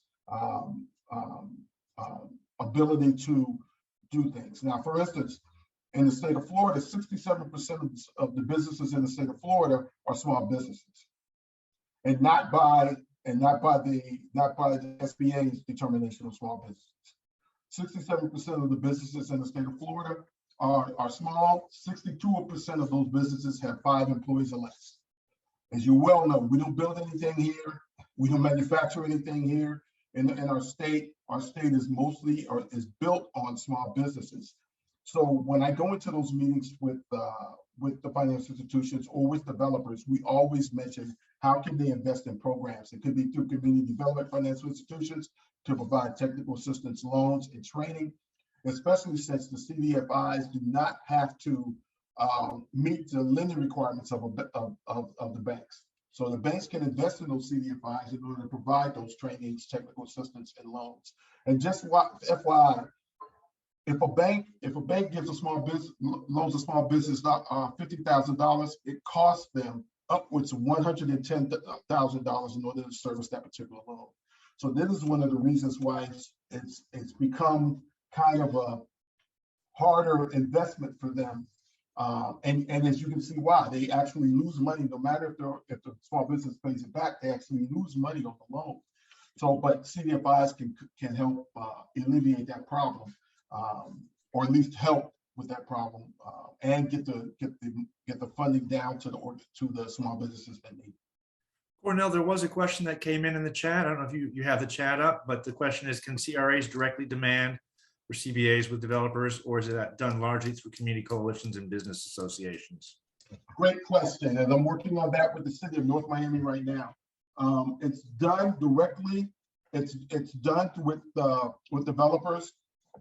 Speaker 4: ability to do things. Now, for instance, in the state of Florida, 67% of the businesses in the state of Florida are small businesses, and not by the SBA's determination of small businesses. 67% of the businesses in the state of Florida are small. 62% of those businesses have 5 employees or less. As you well know, we don't build anything here. We don't manufacture anything here in our state. Our state is mostly is built on small businesses. So when I go into those meetings with the financial institutions or with developers, we always mention how can they invest in programs. It could be through community development financial institutions to provide technical assistance, loans, and training, especially since the CDFIs do not have to meet the lending requirements of the banks. So the banks can invest in those CDFIs in order to provide those trainings, technical assistance, and loans. And just FYI, if a bank gives a small business loans a small business $50,000, it costs them upwards of $110,000 in order to service that particular loan. So this is one of the reasons why it's become kind of a harder investment for them. And as you can see why, they actually lose money no matter if the small business pays it back, they actually lose money on the loan. So, but CDFIs can help alleviate that problem, or at least help with that problem, and get the funding down to the small businesses that need.
Speaker 2: Cornell, there was a question that came in the chat. I don't know if you have the chat up, but the question is, can CRAs directly demand for CBAs with developers, or is that done largely through community coalitions and business associations?
Speaker 4: Great question, and I'm working on that with the city of North Miami right now. It's done directly. It's done with developers,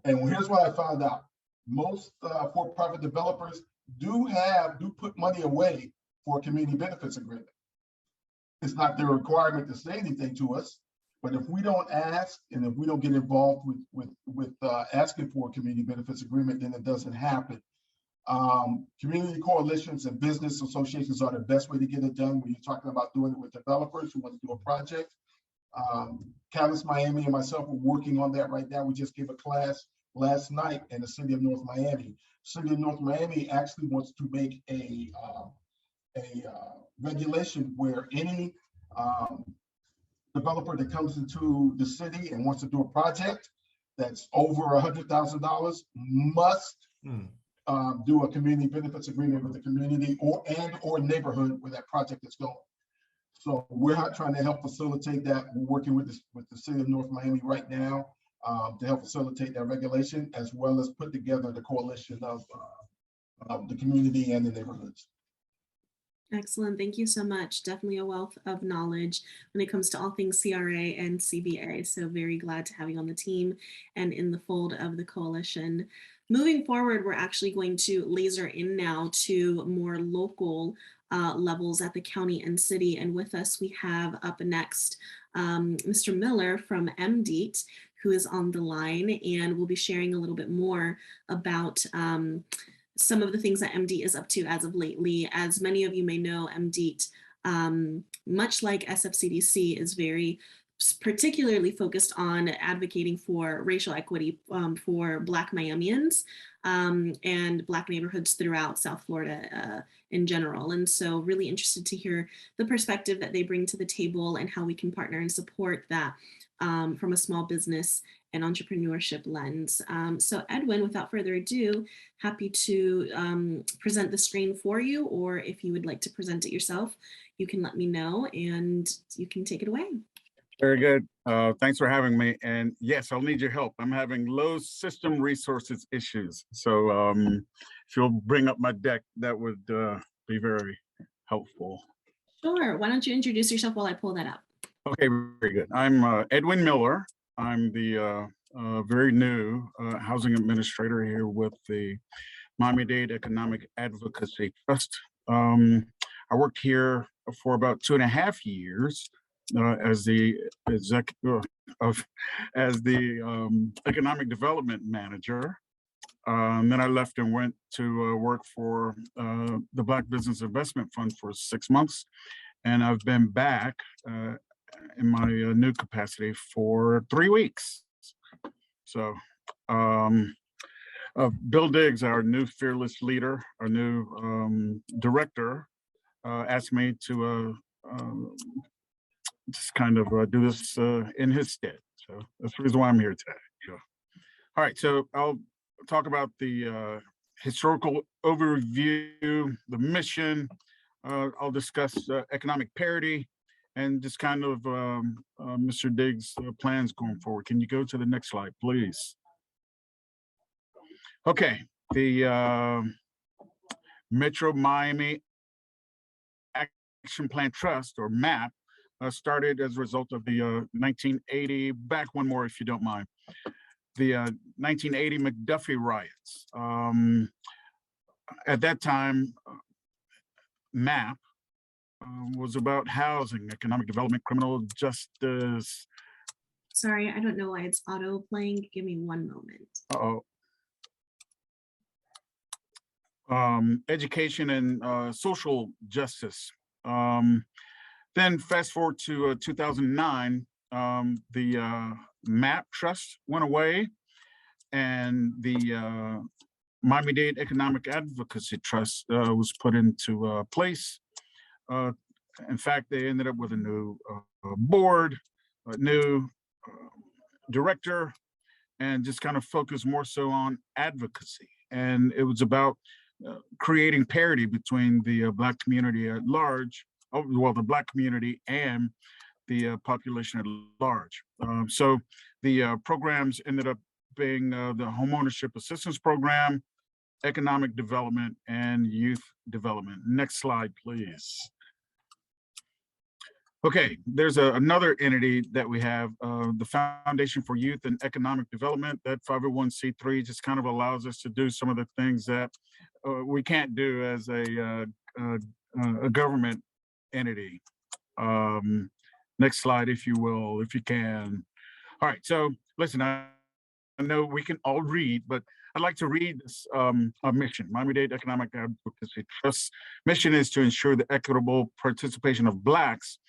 Speaker 4: and here's what I found out: most for-profit developers do put money away for a community benefits agreement. It's not their requirement to say anything to us, but if we don't ask and if we don't get involved with asking for a community benefits agreement, then it doesn't happen. Community coalitions and business associations are the best way to get it done when you're talking about doing it with developers who want to do a project. Catalyst Miami and myself are working on that right now. We just gave a class last night in the city of North Miami. City of North Miami actually wants to make a regulation where any developer that comes into the city and wants to do a project that's over $100,000 must do a community benefits agreement with the community or neighborhood where that project is going. So we're trying to help facilitate that. We're working with the city of North Miami right now to help facilitate that regulation, as well as put together the coalition of the community and the neighborhoods.
Speaker 1: Excellent. Thank you so much. Definitely a wealth of knowledge when it comes to all things CRA and CBA. So very glad to have you on the team and in the fold of the coalition. Moving forward, we're actually going to laser in now to more local levels at the county and city. And with us, we have up next Mr. Miller from MDEAT, who is on the line, and we'll be sharing a little bit more about some of the things that MDEAT is up to as of lately. As many of you may know, MDEAT, much like SFCDC, is very particularly focused on advocating for racial equity for Black Miamians and Black neighborhoods throughout South Florida in general. And so really interested to hear the perspective that they bring to the table and how we can partner and support that from a small business and entrepreneurship lens. So Edwin, without further ado, happy to present the screen for you, or if you would like to present it yourself, you can let me know and you can take it away.
Speaker 5: Very good. Thanks for having me. And yes, I'll need your help. I'm having low system resources issues. So if you'll bring up my deck, that would be very helpful.
Speaker 1: Sure. Why don't you introduce yourself while I pull that up?
Speaker 5: Okay, very good. I'm Edwin Miller. I'm the very new housing administrator here with the Miami-Dade Economic Advocacy Trust. I worked here for about 2.5 years as the economic development manager. Then I left and went to work for the Black Business Investment Fund for 6 months, and I've been back in my new capacity for 3 weeks. So Bill Diggs, our new fearless leader, our new director, asked me to just kind of do this in his stead. So that's the reason why I'm here today. Yeah. All right, so I'll talk about the historical overview, the mission. I'll discuss economic parity and just kind of Mr. Diggs' plans going forward. Can you go to the next slide, please? Okay, the Metro Miami Action Plan Trust, or MAP, started as a result of the 1980, back one more if you don't mind, the 1980 McDuffie riots. At that time, MAP was about housing, economic development, criminal justice.
Speaker 1: Sorry, I don't know why it's auto playing. Give me one moment.
Speaker 5: Education and social justice. Then fast forward to 2009, the MAP Trust went away, and the Miami-Dade Economic Advocacy Trust was put into place. In fact, they ended up with a new board, a new director, and just kind of focused more so on advocacy. And it was about creating parity between the Black community at large, well, the Black community and the population at large. So the programs ended up being the homeownership assistance program, economic development, and youth development. Next slide, please. Okay, there's another entity that we have, the Foundation for Youth and Economic Development. That 501c3 just kind of allows us to do some of the things that we can't do as a government entity. Next slide, if you will, if you can. All right, so listen, I know we can all read, but I'd like to read this mission. Miami-Dade Economic Advocacy Trust mission is to ensure the equitable participation of Blacks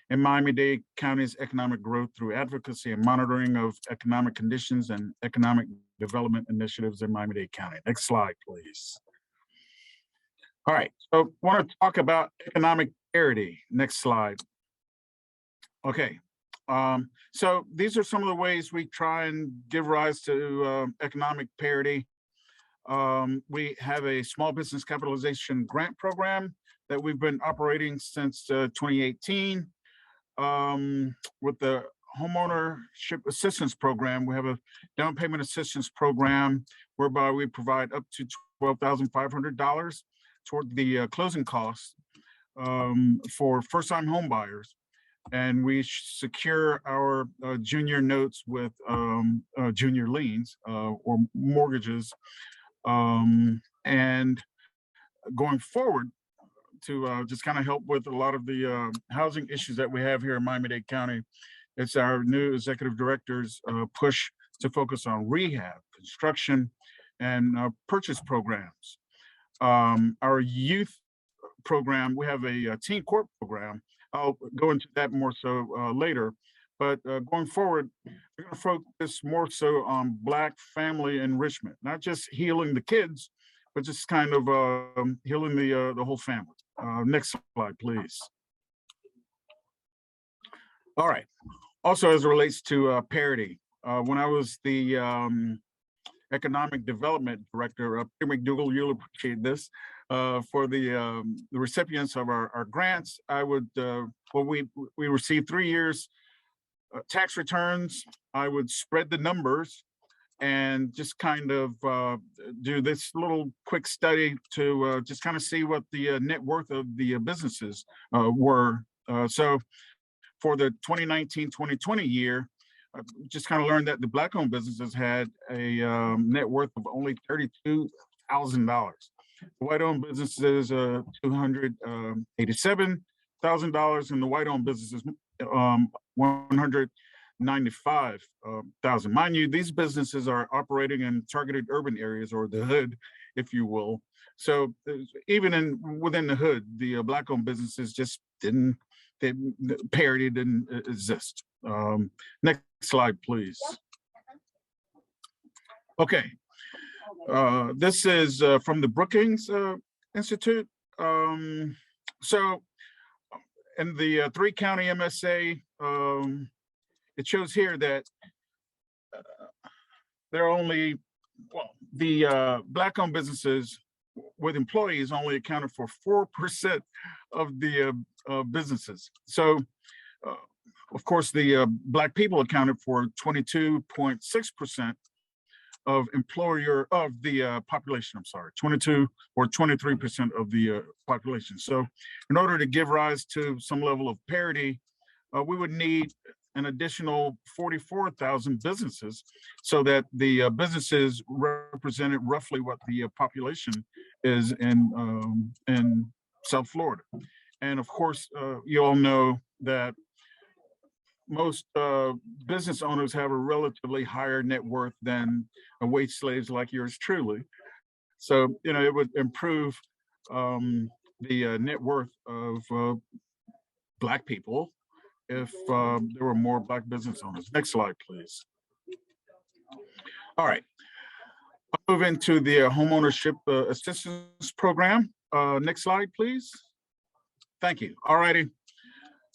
Speaker 5: in Miami-Dade County's economic growth through advocacy and monitoring of economic conditions and economic development initiatives in Miami-Dade County. Next slide, please. All right, so I want to talk about economic parity. Next slide. Okay, so these are some of the ways we try and give rise to economic parity. We have a small business capitalization grant program that we've been operating since 2018. With the homeownership assistance program, we have a down payment assistance program whereby we provide up to $12,500 toward the closing costs for first-time home buyers. And we secure our junior notes with junior liens or mortgages. And going forward, to just kind of help with a lot of the housing issues that we have here in Miami-Dade County, it's our new executive director's push to focus on rehab, construction, and purchase programs. Our youth program, we have a teen court program. I'll go into that more so later, but going forward, we're going to focus more so on Black family enrichment, not just healing the kids, but just kind of healing the whole family. Next slide, please. All right. Also, as it relates to parity, when I was the economic development director, Peter McDougall, you'll appreciate this. For the recipients of our grants, I would, well, we received 3 years tax returns. I would spread the numbers and just kind of do this little quick study to just kind of see what the net worth of the businesses were. So for the 2019-2020 year, just kind of learned that the Black-owned businesses had a net worth of only $32,000. The white-owned businesses, $287,000, and the white-owned businesses, $195,000. Mind you, these businesses are operating in targeted urban areas, or the hood, if you will. So even within the hood, the Black-owned businesses just parity didn't exist. Next slide, please. Okay. This is from the Brookings Institute. So in the 3-county MSA, it shows here that they're only, well, the Black-owned businesses with employees only accounted for 4% of the businesses. So, of course, the Black people accounted for 22.6% of the population. I'm sorry, 22 or 23% of the population. So, in order to give rise to some level of parity, we would need an additional 44,000 businesses, so that the businesses represented roughly what the population is in South Florida. And of course, you all know that most business owners have a relatively higher net worth than wage slaves like yours truly. So, you know, it would improve the net worth of Black people if there were more Black business owners. Next slide, please. All right. I'll move into the homeownership assistance program. Next slide, please. Thank you. All righty.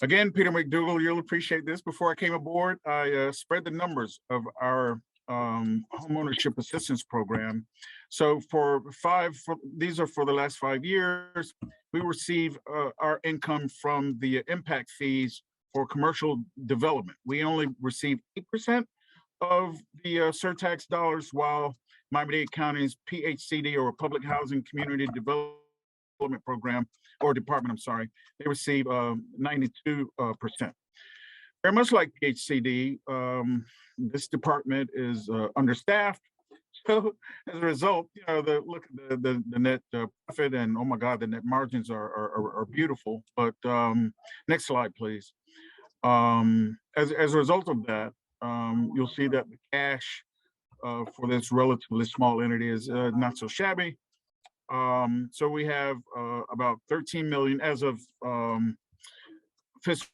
Speaker 5: Again, Peter McDougall, you'll appreciate this. Before I came aboard, I spread the numbers of our homeownership assistance program. So these are for the last 5 years, we receive our income from the impact fees for commercial development. We only receive 8% of the surtax dollars, while Miami-Dade County's PHCD, or Public Housing Community Development Program, or Department, I'm sorry, they receive 92%. Very much like PHCD, this department is understaffed. So as a result, you know, look at the net profit, and oh my God, the net margins are beautiful. But next slide, please. As a result of that, you'll see that the cash for this relatively small entity is not so shabby. So we have about 13 million as of fiscal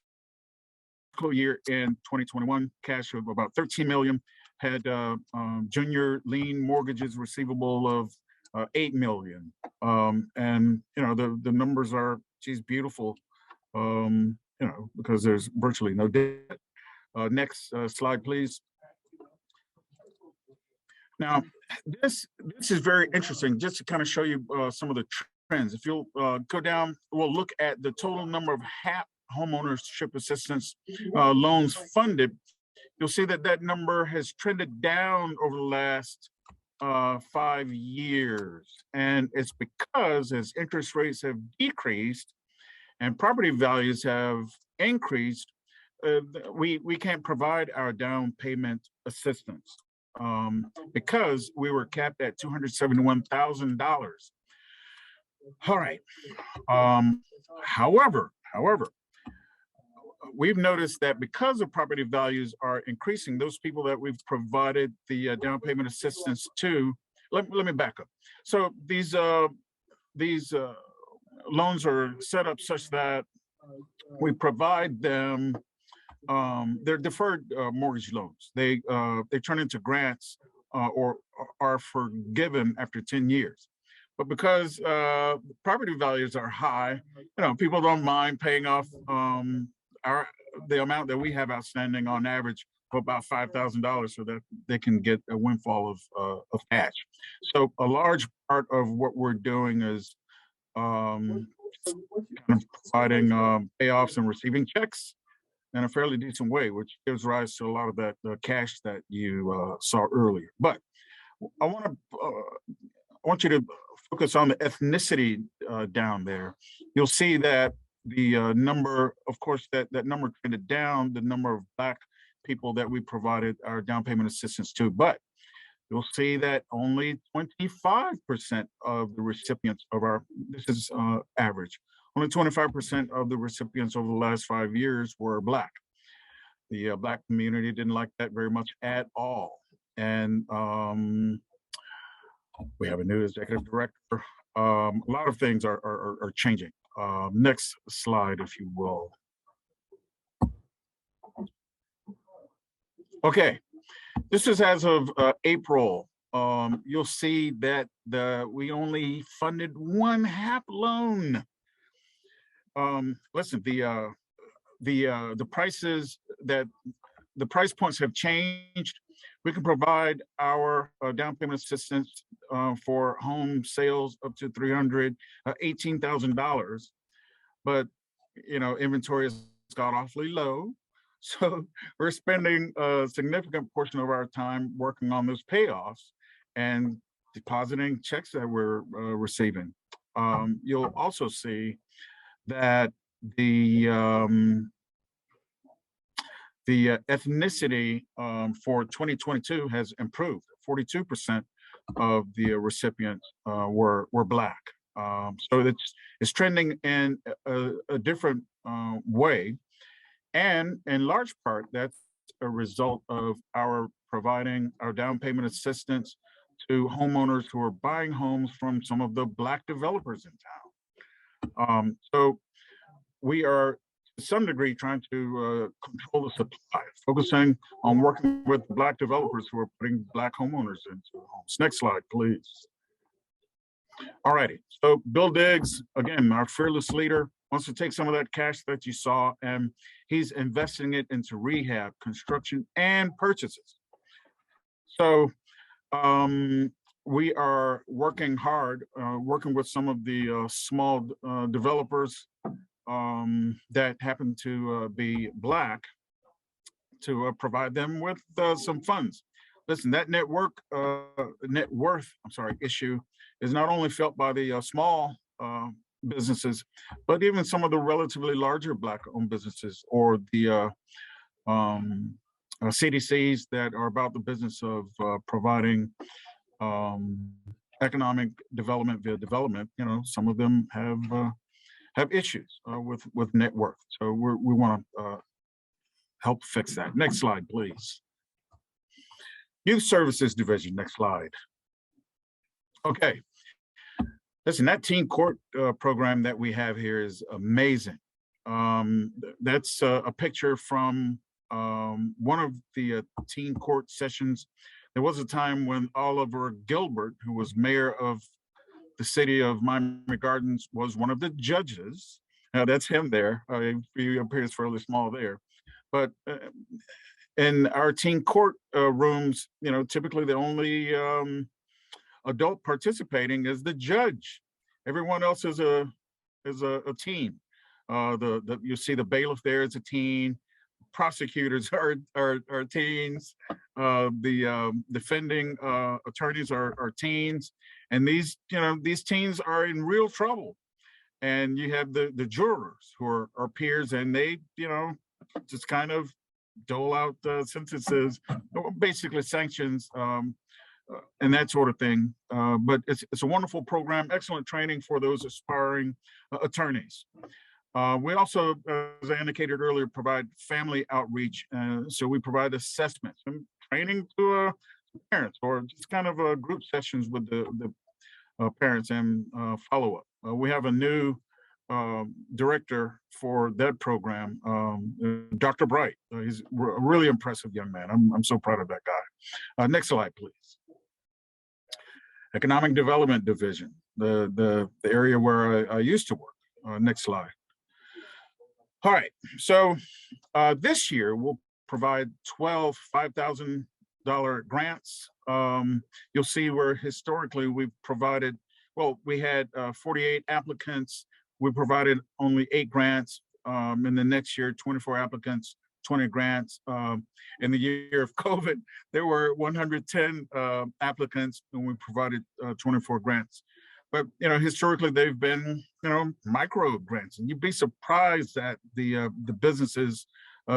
Speaker 5: year in 2021, cash of about 13 million, had junior lien mortgages receivable of 8 million. And, you know, the numbers are, geez, beautiful, you know, because there's virtually no debt. Next slide, please. Now, this is very interesting, just to kind of show you some of the trends. If you'll go down, we'll look at the total number of HAP homeownership assistance loans funded. You'll see that that number has trended down over the last 5 years. And it's because as interest rates have decreased and property values have increased, we can't provide our down payment assistance because we were capped at $271,000. All right. However, we've noticed that because the property values are increasing, those people that we've provided the down payment assistance to, let me back up. So these loans are set up such that we provide them, they're deferred mortgage loans. They turn into grants or are forgiven after 10 years. But because property values are high, you know, people don't mind paying off the amount that we have outstanding on average for about $5,000, so that they can get a windfall of cash. So a large part of what we're doing is kind of providing payoffs and receiving checks in a fairly decent way, which gives rise to a lot of that cash that you saw earlier. But I want you to focus on the ethnicity down there. You'll see that the number, of course, that number trended down, the number of Black people that we provided our down payment assistance to. But you'll see that only 25% of the recipients of this is average, only 25% of the recipients over the last 5 years were Black. The Black community didn't like that very much at all. And we have a new executive director. A lot of things are changing. Next slide, if you will. Okay, this is as of April. You'll see that we only funded one HAP loan. Listen, the prices the price points have changed. We can provide our down payment assistance for home sales up to $318,000, but inventory has got awfully low. So we're spending a significant portion of our time working on those payoffs and depositing checks that we're receiving. You'll also see that the ethnicity for 2022 has improved. 42% of the recipients were Black. So it's trending in a different way. And in large part, that's a result of our providing our down payment assistance to homeowners who are buying homes from some of the Black developers in town. So we are, to some degree, trying to control the supply, focusing on working with Black developers who are putting Black homeowners into homes. Next slide, please. All righty, so Bill Diggs, again, our fearless leader, wants to take some of that cash that you saw, and he's investing it into rehab, construction, and purchases. So we are working hard, working with some of the small developers that happen to be Black, to provide them with some funds. Listen, that net worth issue is not only felt by the small businesses, but even some of the relatively larger Black-owned businesses, or the CDCs that are about the business of providing economic development via development. Some of them have issues with net worth. So we want to help fix that. Next slide, please. Youth Services Division, next slide. Okay. Listen, that teen court program that we have here is amazing. That's a picture from one of the teen court sessions. There was a time when Oliver Gilbert, who was mayor of the city of Miami Gardens, was one of the judges. That's him there. He appears fairly small there. But in our teen court rooms, typically the only adult participating is the judge. Everyone else is a teen. You see the bailiff there is a teen. Prosecutors are teens. The defending attorneys are teens, and these teens are in real trouble. And you have the jurors who are peers, and they just kind of dole out sentences, basically sanctions, and that sort of thing. But it's a wonderful program, excellent training for those aspiring attorneys. We also, as I indicated earlier, provide family outreach. So we provide assessments and training to parents, or just kind of group sessions with the parents, and follow-up. We have a new director for that program, Dr. Bright. He's a really impressive young man. I'm so proud of that guy. Next slide, please. Economic Development Division, the area where I used to work. Next slide. All right, so this year we'll provide 12 $5,000 grants. You'll see where historically we've provided, we had 48 applicants. We provided only 8 grants. In the next year, 24 applicants, 20 grants. In the year of COVID, there were 110 applicants, and we provided 24 grants. But historically, they've been micro grants, and you'd be surprised at the businesses,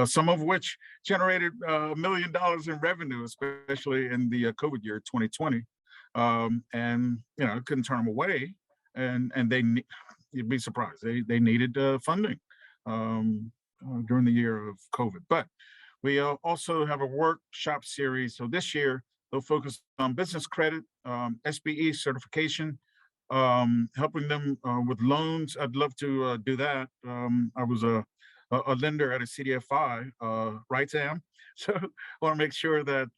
Speaker 5: some of which generated $1 million in revenue, especially in the COVID year 2020, and couldn't turn them away, and you'd be surprised they needed funding during the year of COVID. But we also have a workshop series. So this year they'll focus on business credit, SBE certification, helping them with loans. I'd love to do that. I was a lender at a CDFI, right, Sam? So I want to make sure that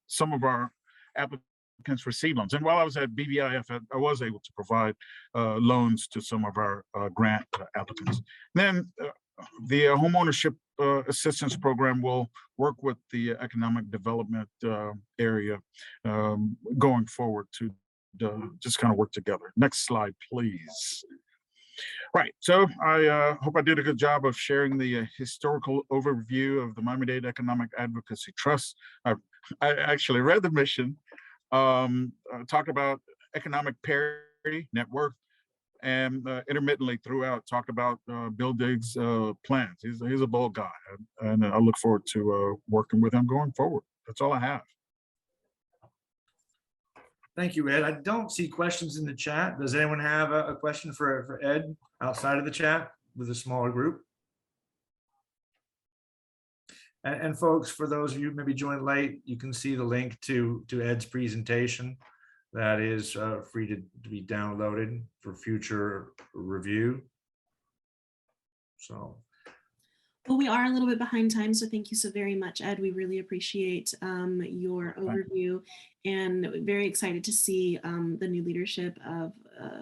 Speaker 5: some of our applicants receive loans. And while I was at BVIF, I was able to provide loans to some of our grant applicants. Then the home ownership assistance program will work with the economic development area going forward to just kind of work together. Next slide, please. Right, so I hope I did a good job of sharing the historical overview of the Miami-Dade Economic Advocacy Trust. I actually read the mission, talk about economic parity, net worth, and intermittently throughout talk about Bill Diggs' plans. He's a bold guy, and I look forward to working with him going forward. That's all I have.
Speaker 2: Thank you, Ed. I don't see questions in the chat. Does anyone have a question for Ed outside of the chat with a smaller group? And folks, for those of you who maybe joined late, you can see the link to Ed's presentation that is free to be downloaded for future review. So.
Speaker 1: Well, we are a little bit behind time, so thank you so very much, Ed. We really appreciate your overview, and very excited to see the new leadership of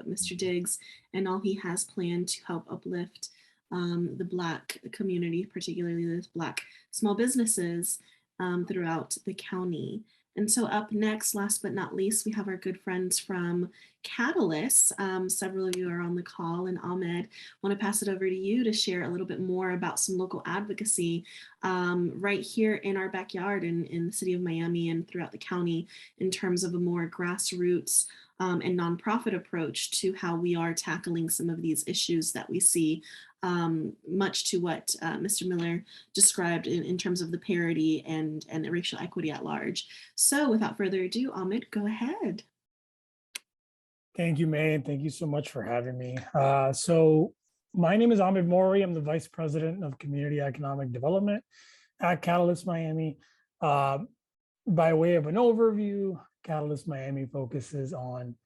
Speaker 1: Mr. Diggs and all he has planned to help uplift the Black community, particularly the Black small businesses throughout the county. And so up next, last but not least, we have our good friends from Catalyst. Several of you are on the call, and Ahmed, I want to pass it over to you to share a little bit more about some local advocacy right here in our backyard in the city of Miami and throughout the county in terms of a more grassroots and nonprofit approach to how we are tackling some of these issues that we see, much to what Mr. Miller described in terms of the parity and racial equity at large. So without further ado, Ahmed, go ahead.
Speaker 6: Thank you, May, and thank you so much for having me. So my name is Ahmed Mori. I'm the Vice President of Community Economic Development at Catalyst Miami. By way of an overview, Catalyst Miami focuses on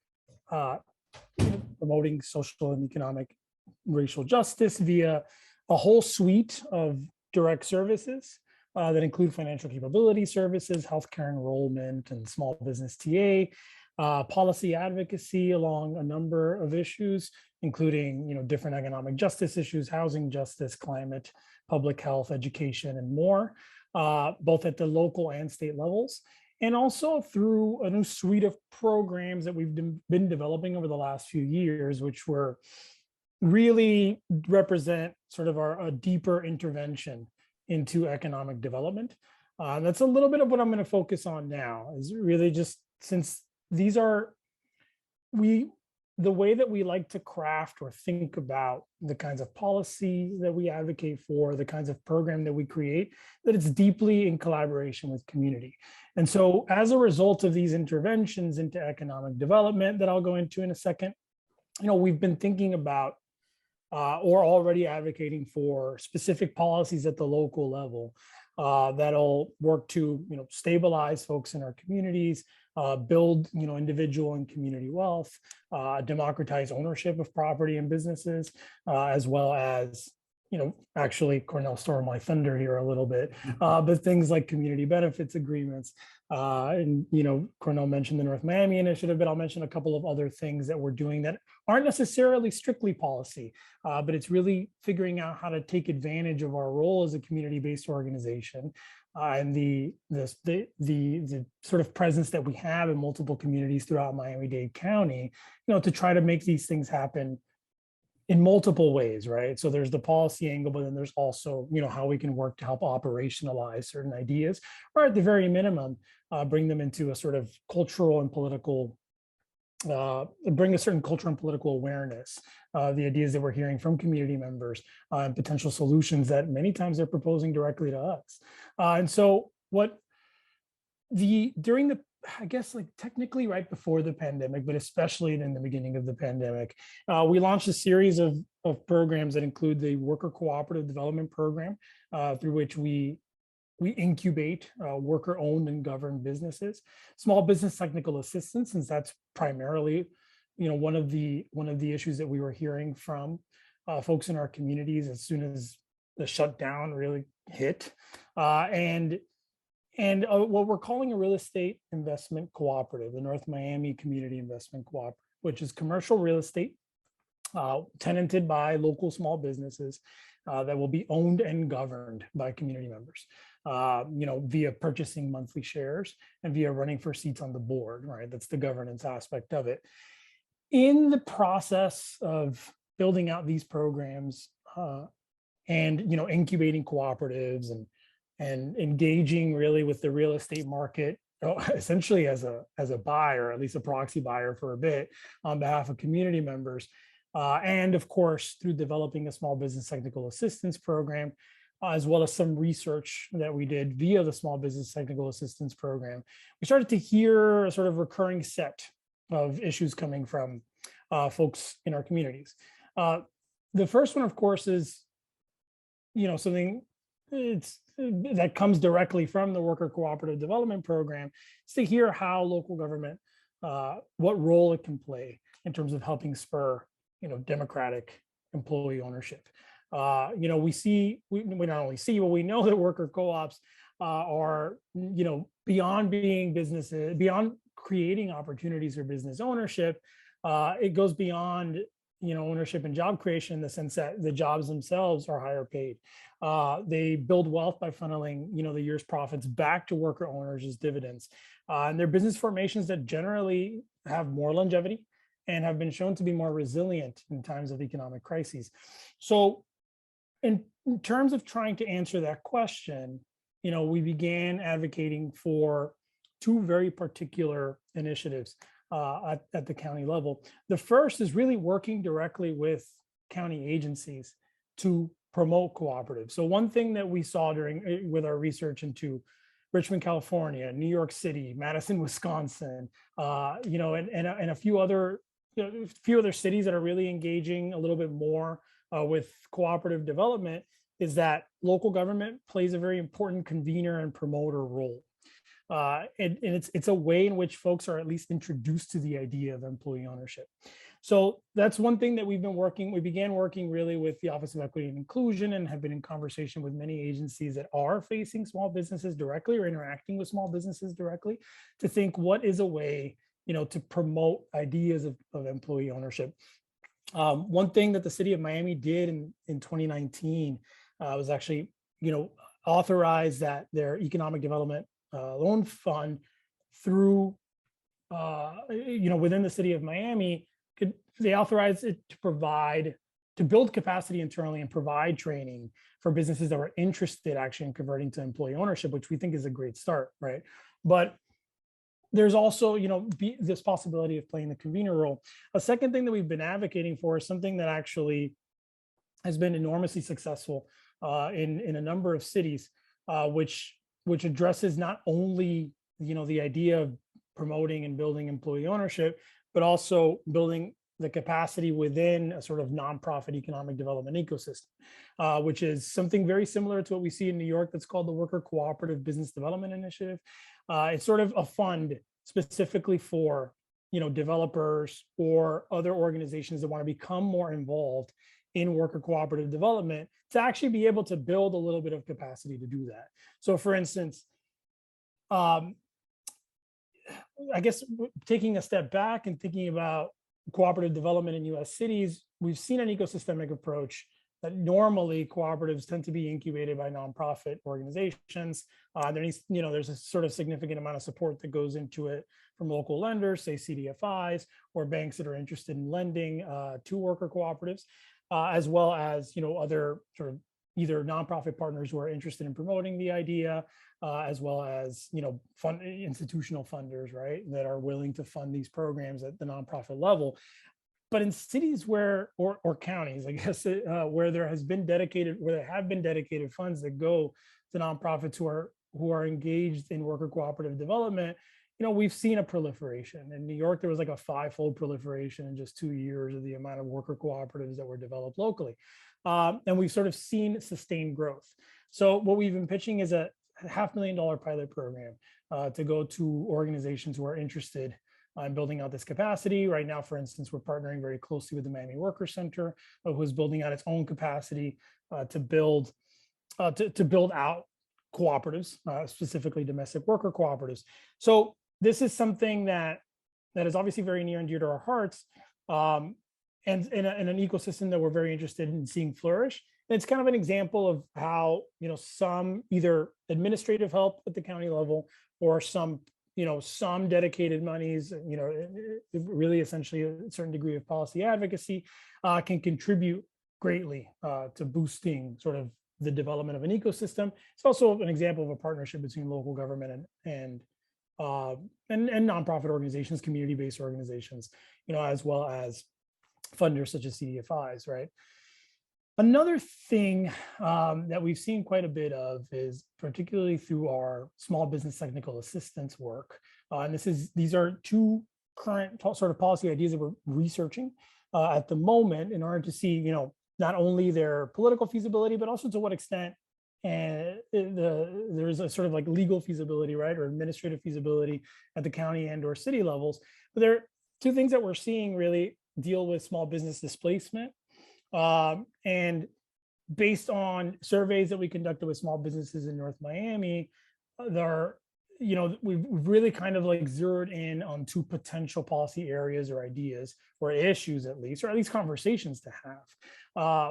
Speaker 6: promoting social and economic racial justice via a whole suite of direct services that include financial capability services, healthcare enrollment, and small business TA, policy advocacy along a number of issues, including different economic justice issues, housing justice, climate, public health, education, and more, both at the local and state levels. And also through a new suite of programs that we've been developing over the last few years, which were really represent sort of a deeper intervention into economic development. That's a little bit of what I'm going to focus on now, is really just since these are the way that we like to craft or think about the kinds of policy that we advocate for, the kinds of program that we create, that it's deeply in collaboration with community. And so as a result of these interventions into economic development that I'll go into in a second, we've been thinking about or already advocating for specific policies at the local level that'll work to stabilize folks in our communities, build individual and community wealth, democratize ownership of property and businesses, as well as actually Cornell stole my thunder here a little bit, but things like community benefits agreements, and Cornell mentioned the North Miami initiative, but I'll mention a couple of other things that we're doing that aren't necessarily strictly policy, but it's really figuring out how to take advantage of our role as a community-based organization and the sort of presence that we have in multiple communities throughout Miami-Dade County, to try to make these things happen in multiple ways, right? So there's the policy angle, but then there's also, how we can work to help operationalize certain ideas, or at the very minimum, bring them into a sort of cultural and political, bring a certain cultural and political awareness, the ideas that we're hearing from community members and potential solutions that many times they're proposing directly to us. And so during the, I guess, technically right before the pandemic, but especially in the beginning of the pandemic, we launched a series of programs that include the Worker Cooperative Development Program, through which we incubate worker-owned and governed businesses, small business technical assistance, since that's primarily, one of the issues that we were hearing from folks in our communities as soon as the shutdown really hit, and what we're calling a real estate investment cooperative, the North Miami Community Investment Cooperative, which is commercial real estate tenanted by local small businesses that will be owned and governed by community members, via purchasing monthly shares and via running for seats on the board, right? That's the governance aspect of it. In the process of building out these programs and incubating cooperatives and engaging really with the real estate market, essentially as a buyer, at least a proxy buyer for a bit on behalf of community members. And of course, through developing a small business technical assistance program, as well as some research that we did via the small business technical assistance program, we started to hear a sort of recurring set of issues coming from folks in our communities. The first one, of course, is something that comes directly from the Worker Cooperative Development Program, is to hear how local government, what role it can play in terms of helping spur democratic employee ownership. We not only see, but we know that worker co-ops are, beyond being businesses, beyond creating opportunities for business ownership. It goes beyond, ownership and job creation in the sense that the jobs themselves are higher paid. They build wealth by funneling, the year's profits back to worker owners as dividends. And they're business formations that generally have more longevity and have been shown to be more resilient in times of economic crises. So in terms of trying to answer that question, we began advocating for two very particular initiatives at the county level. The first is really working directly with county agencies to promote cooperatives. So one thing that we saw with our research into Richmond, California, New York City, Madison, Wisconsin, and a few other cities that are really engaging a little bit more with cooperative development, is that local government plays a very important convener and promoter role. And it's a way in which folks are at least introduced to the idea of employee ownership. So that's one thing that we began working really with the Office of Equity and Inclusion, and have been in conversation with many agencies that are facing small businesses directly or interacting with small businesses directly, to think what is a way, to promote ideas of employee ownership. One thing that the city of Miami did in 2019 was actually, authorize that their economic development loan fund through, within the city of Miami, they authorized it to build capacity internally and provide training for businesses that were interested actually in converting to employee ownership, which we think is a great start, right? But there's also, this possibility of playing the convener role. A second thing that we've been advocating for is something that actually has been enormously successful in a number of cities, which addresses not only, the idea of promoting and building employee ownership, but also building the capacity within a sort of nonprofit economic development ecosystem, which is something very similar to what we see in New York that's called the Worker Cooperative Business Development Initiative. It's sort of a fund specifically for, developers or other organizations that want to become more involved in worker cooperative development, to actually be able to build a little bit of capacity to do that. So for instance, I guess taking a step back and thinking about cooperative development in US cities, we've seen an ecosystemic approach that normally cooperatives tend to be incubated by nonprofit organizations. There's a sort of significant amount of support that goes into it from local lenders, say CDFIs, or banks that are interested in lending to worker cooperatives, as well as other sort of either nonprofit partners who are interested in promoting the idea, as well as institutional funders, right, that are willing to fund these programs at the nonprofit level. But in cities or counties, I guess, where there have been dedicated funds that go to nonprofits who are engaged in worker cooperative development, we've seen a proliferation. In New York, there was like a 5-fold proliferation in just 2 years of the amount of worker cooperatives that were developed locally. And we've sort of seen sustained growth. So what we've been pitching is a $500,000 pilot program to go to organizations who are interested in building out this capacity. Right now, for instance, we're partnering very closely with the Miami Worker Center, who's building out its own capacity to build out cooperatives, specifically domestic worker cooperatives. So this is something that is obviously very near and dear to our hearts. and an ecosystem that we're very interested in seeing flourish. And it's kind of an example of how, some either administrative help at the county level or some dedicated monies, really essentially a certain degree of policy advocacy can contribute greatly to boosting sort of the development of an ecosystem. It's also an example of a partnership between local government and nonprofit organizations, community-based organizations, as well as funders such as CDFIs, right? Another thing that we've seen quite a bit of is particularly through our small business technical assistance work. And these are two current sort of policy ideas that we're researching at the moment in order to see, not only their political feasibility, but also to what extent there's a sort of like legal feasibility, right, or administrative feasibility at the county and or city levels. But there are two things that we're seeing really deal with small business displacement. And based on surveys that we conducted with small businesses in North Miami, we've really kind of like zeroed in on two potential policy areas or ideas or issues at least conversations to have.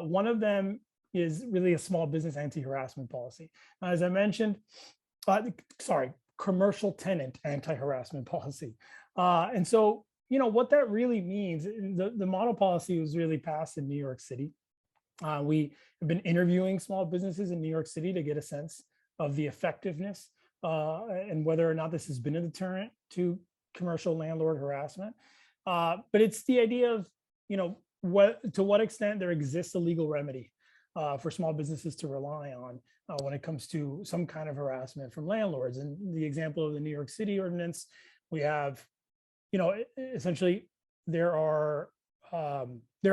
Speaker 6: One of them is really a small business anti-harassment policy. As I mentioned, commercial tenant anti-harassment policy. And so, what that really means, the model policy was really passed in New York City. We have been interviewing small businesses in New York City to get a sense of the effectiveness and whether or not this has been a deterrent to commercial landlord harassment. But it's the idea of, to what extent there exists a legal remedy for small businesses to rely on when it comes to some kind of harassment from landlords. And the example of the New York City ordinance, we have, essentially there are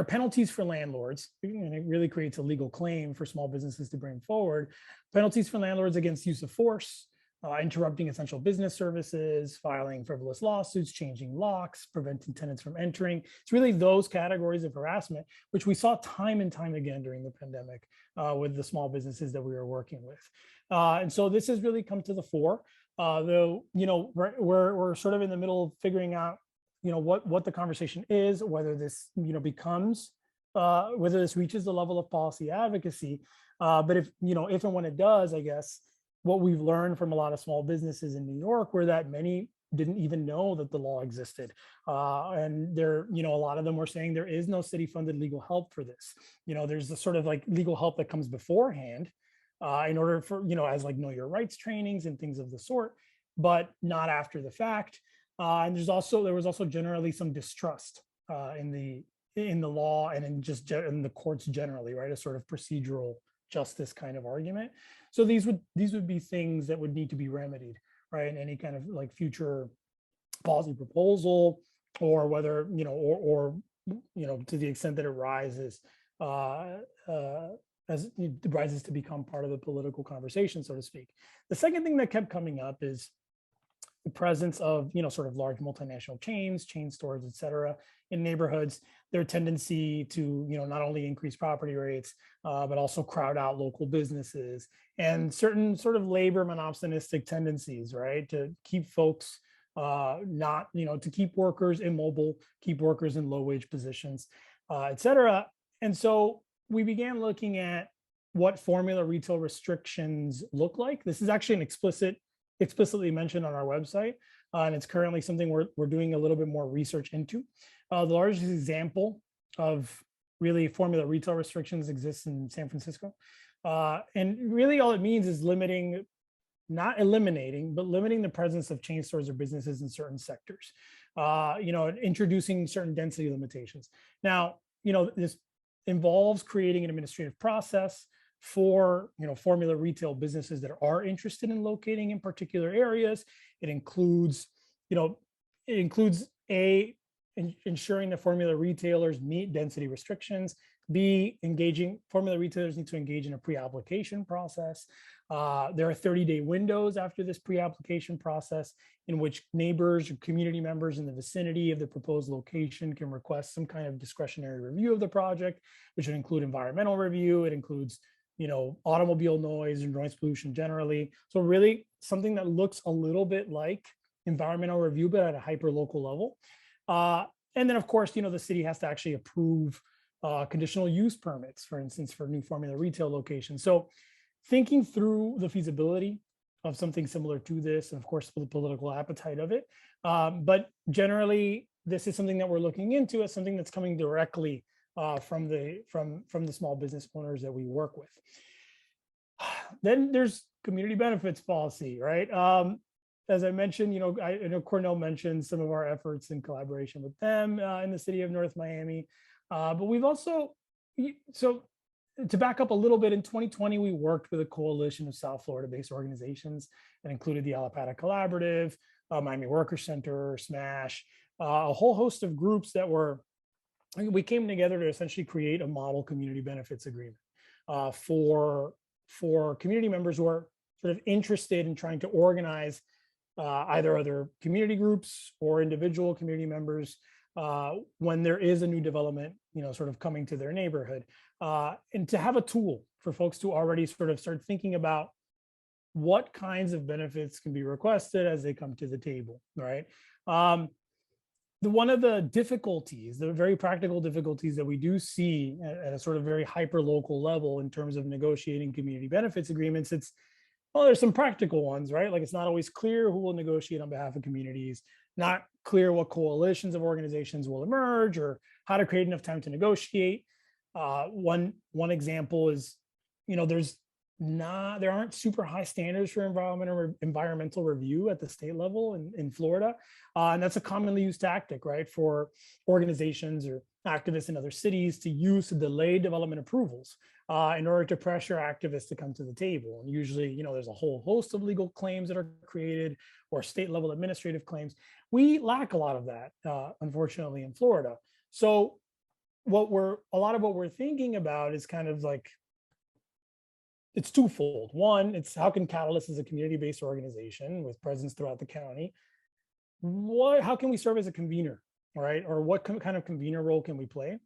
Speaker 6: penalties for landlords, and it really creates a legal claim for small businesses to bring forward. Penalties for landlords against use of force, interrupting essential business services, filing frivolous lawsuits, changing locks, preventing tenants from entering. It's really those categories of harassment, which we saw time and time again during the pandemic with the small businesses that we were working with. And so this has really come to the fore. Though, we're sort of in the middle of figuring out, what the conversation is, whether this, becomes, whether this reaches the level of policy advocacy. But if and when it does, I guess, what we've learned from a lot of small businesses in New York were that many didn't even know that the law existed. And a lot of them were saying there is no city funded legal help for this. There's the sort of like legal help that comes beforehand in order for, as like know your rights trainings and things of the sort, but not after the fact. And there was also generally some distrust in the law and in the courts generally, right? A sort of procedural justice kind of argument. So these would be things that would need to be remedied, right? In any kind of like future policy proposal, or whether, or to the extent that it rises as it rises to become part of the political conversation, so to speak. The second thing that kept coming up is the presence of, sort of large multinational chains, chain stores, et cetera, in neighborhoods, their tendency to, not only increase property rates, but also crowd out local businesses and certain sort of labor monopsonistic tendencies, right? To keep folks to keep workers immobile, keep workers in low wage positions, et cetera. And so we began looking at what formula retail restrictions look like. This is actually an explicitly mentioned on our website, and it's currently something we're doing a little bit more research into. The largest example of really formula retail restrictions exists in San Francisco. And really all it means is limiting, not eliminating, but limiting the presence of chain stores or businesses in certain sectors, introducing certain density limitations. Now, this involves creating an administrative process for formula retail businesses that are interested in locating in particular areas. It includes ensuring that formula retailers meet density restrictions. B, formula retailers need to engage in a pre-application process. There are 30-day windows after this pre-application process in which neighbors or community members in the vicinity of the proposed location can request some kind of discretionary review of the project, which would include environmental review. It includes automobile noise and noise pollution generally. So really something that looks a little bit like environmental review, but at a hyper local level. And then, of course, the city has to actually approve conditional use permits, for instance, for new formula retail locations. So thinking through the feasibility of something similar to this, and of course, the political appetite of it. But generally, this is something that we're looking into as something that's coming directly from the small business owners that we work with. Then there's community benefits policy, right? As I mentioned, I know Cornell mentioned some of our efforts in collaboration with them in the city of North Miami. But we've also, so to back up a little bit, in 2020, we worked with a coalition of South Florida-based organizations that included the Alapata Collaborative, Miami Workers Center, SMASH, a whole host of groups that we came together to essentially create a model community benefits agreement for community members who are sort of interested in trying to organize either other community groups or individual community members when there is a new development, sort of coming to their neighborhood, and to have a tool for folks to already sort of start thinking about what kinds of benefits can be requested as they come to the table, right? One of the difficulties, the very practical difficulties that we do see at a sort of very hyper local level in terms of negotiating community benefits agreements, there's some practical ones, right? Like, it's not always clear who will negotiate on behalf of communities, not clear what coalitions of organizations will emerge or how to create enough time to negotiate. One example is, there aren't super high standards for environmental review at the state level in Florida. And that's a commonly used tactic, right, for organizations or activists in other cities to use to delay development approvals in order to pressure activists to come to the table. And usually, there's a whole host of legal claims that are created or state level administrative claims. We lack a lot of that, unfortunately, in Florida. So a lot of what we're thinking about is kind of like, it's twofold. One, it's how can Catalyst, as a community-based organization with presence throughout the county, how can we serve as a convener, right? Or what kind of convener role can we play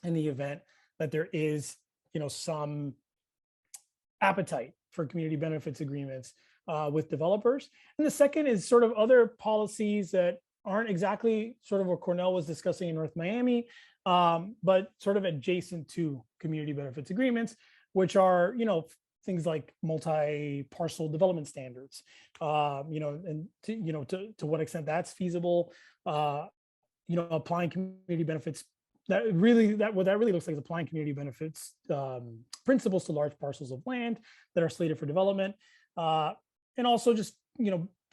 Speaker 6: in the event that there is, some appetite for community benefits agreements with developers? And the second is sort of other policies that aren't exactly sort of what Cornell was discussing in North Miami, but sort of adjacent to community benefits agreements, which are, things like multi-parcel development standards, and to what extent that's feasible, applying community benefits. What that really looks like is applying community benefits principles to large parcels of land that are slated for development, and also just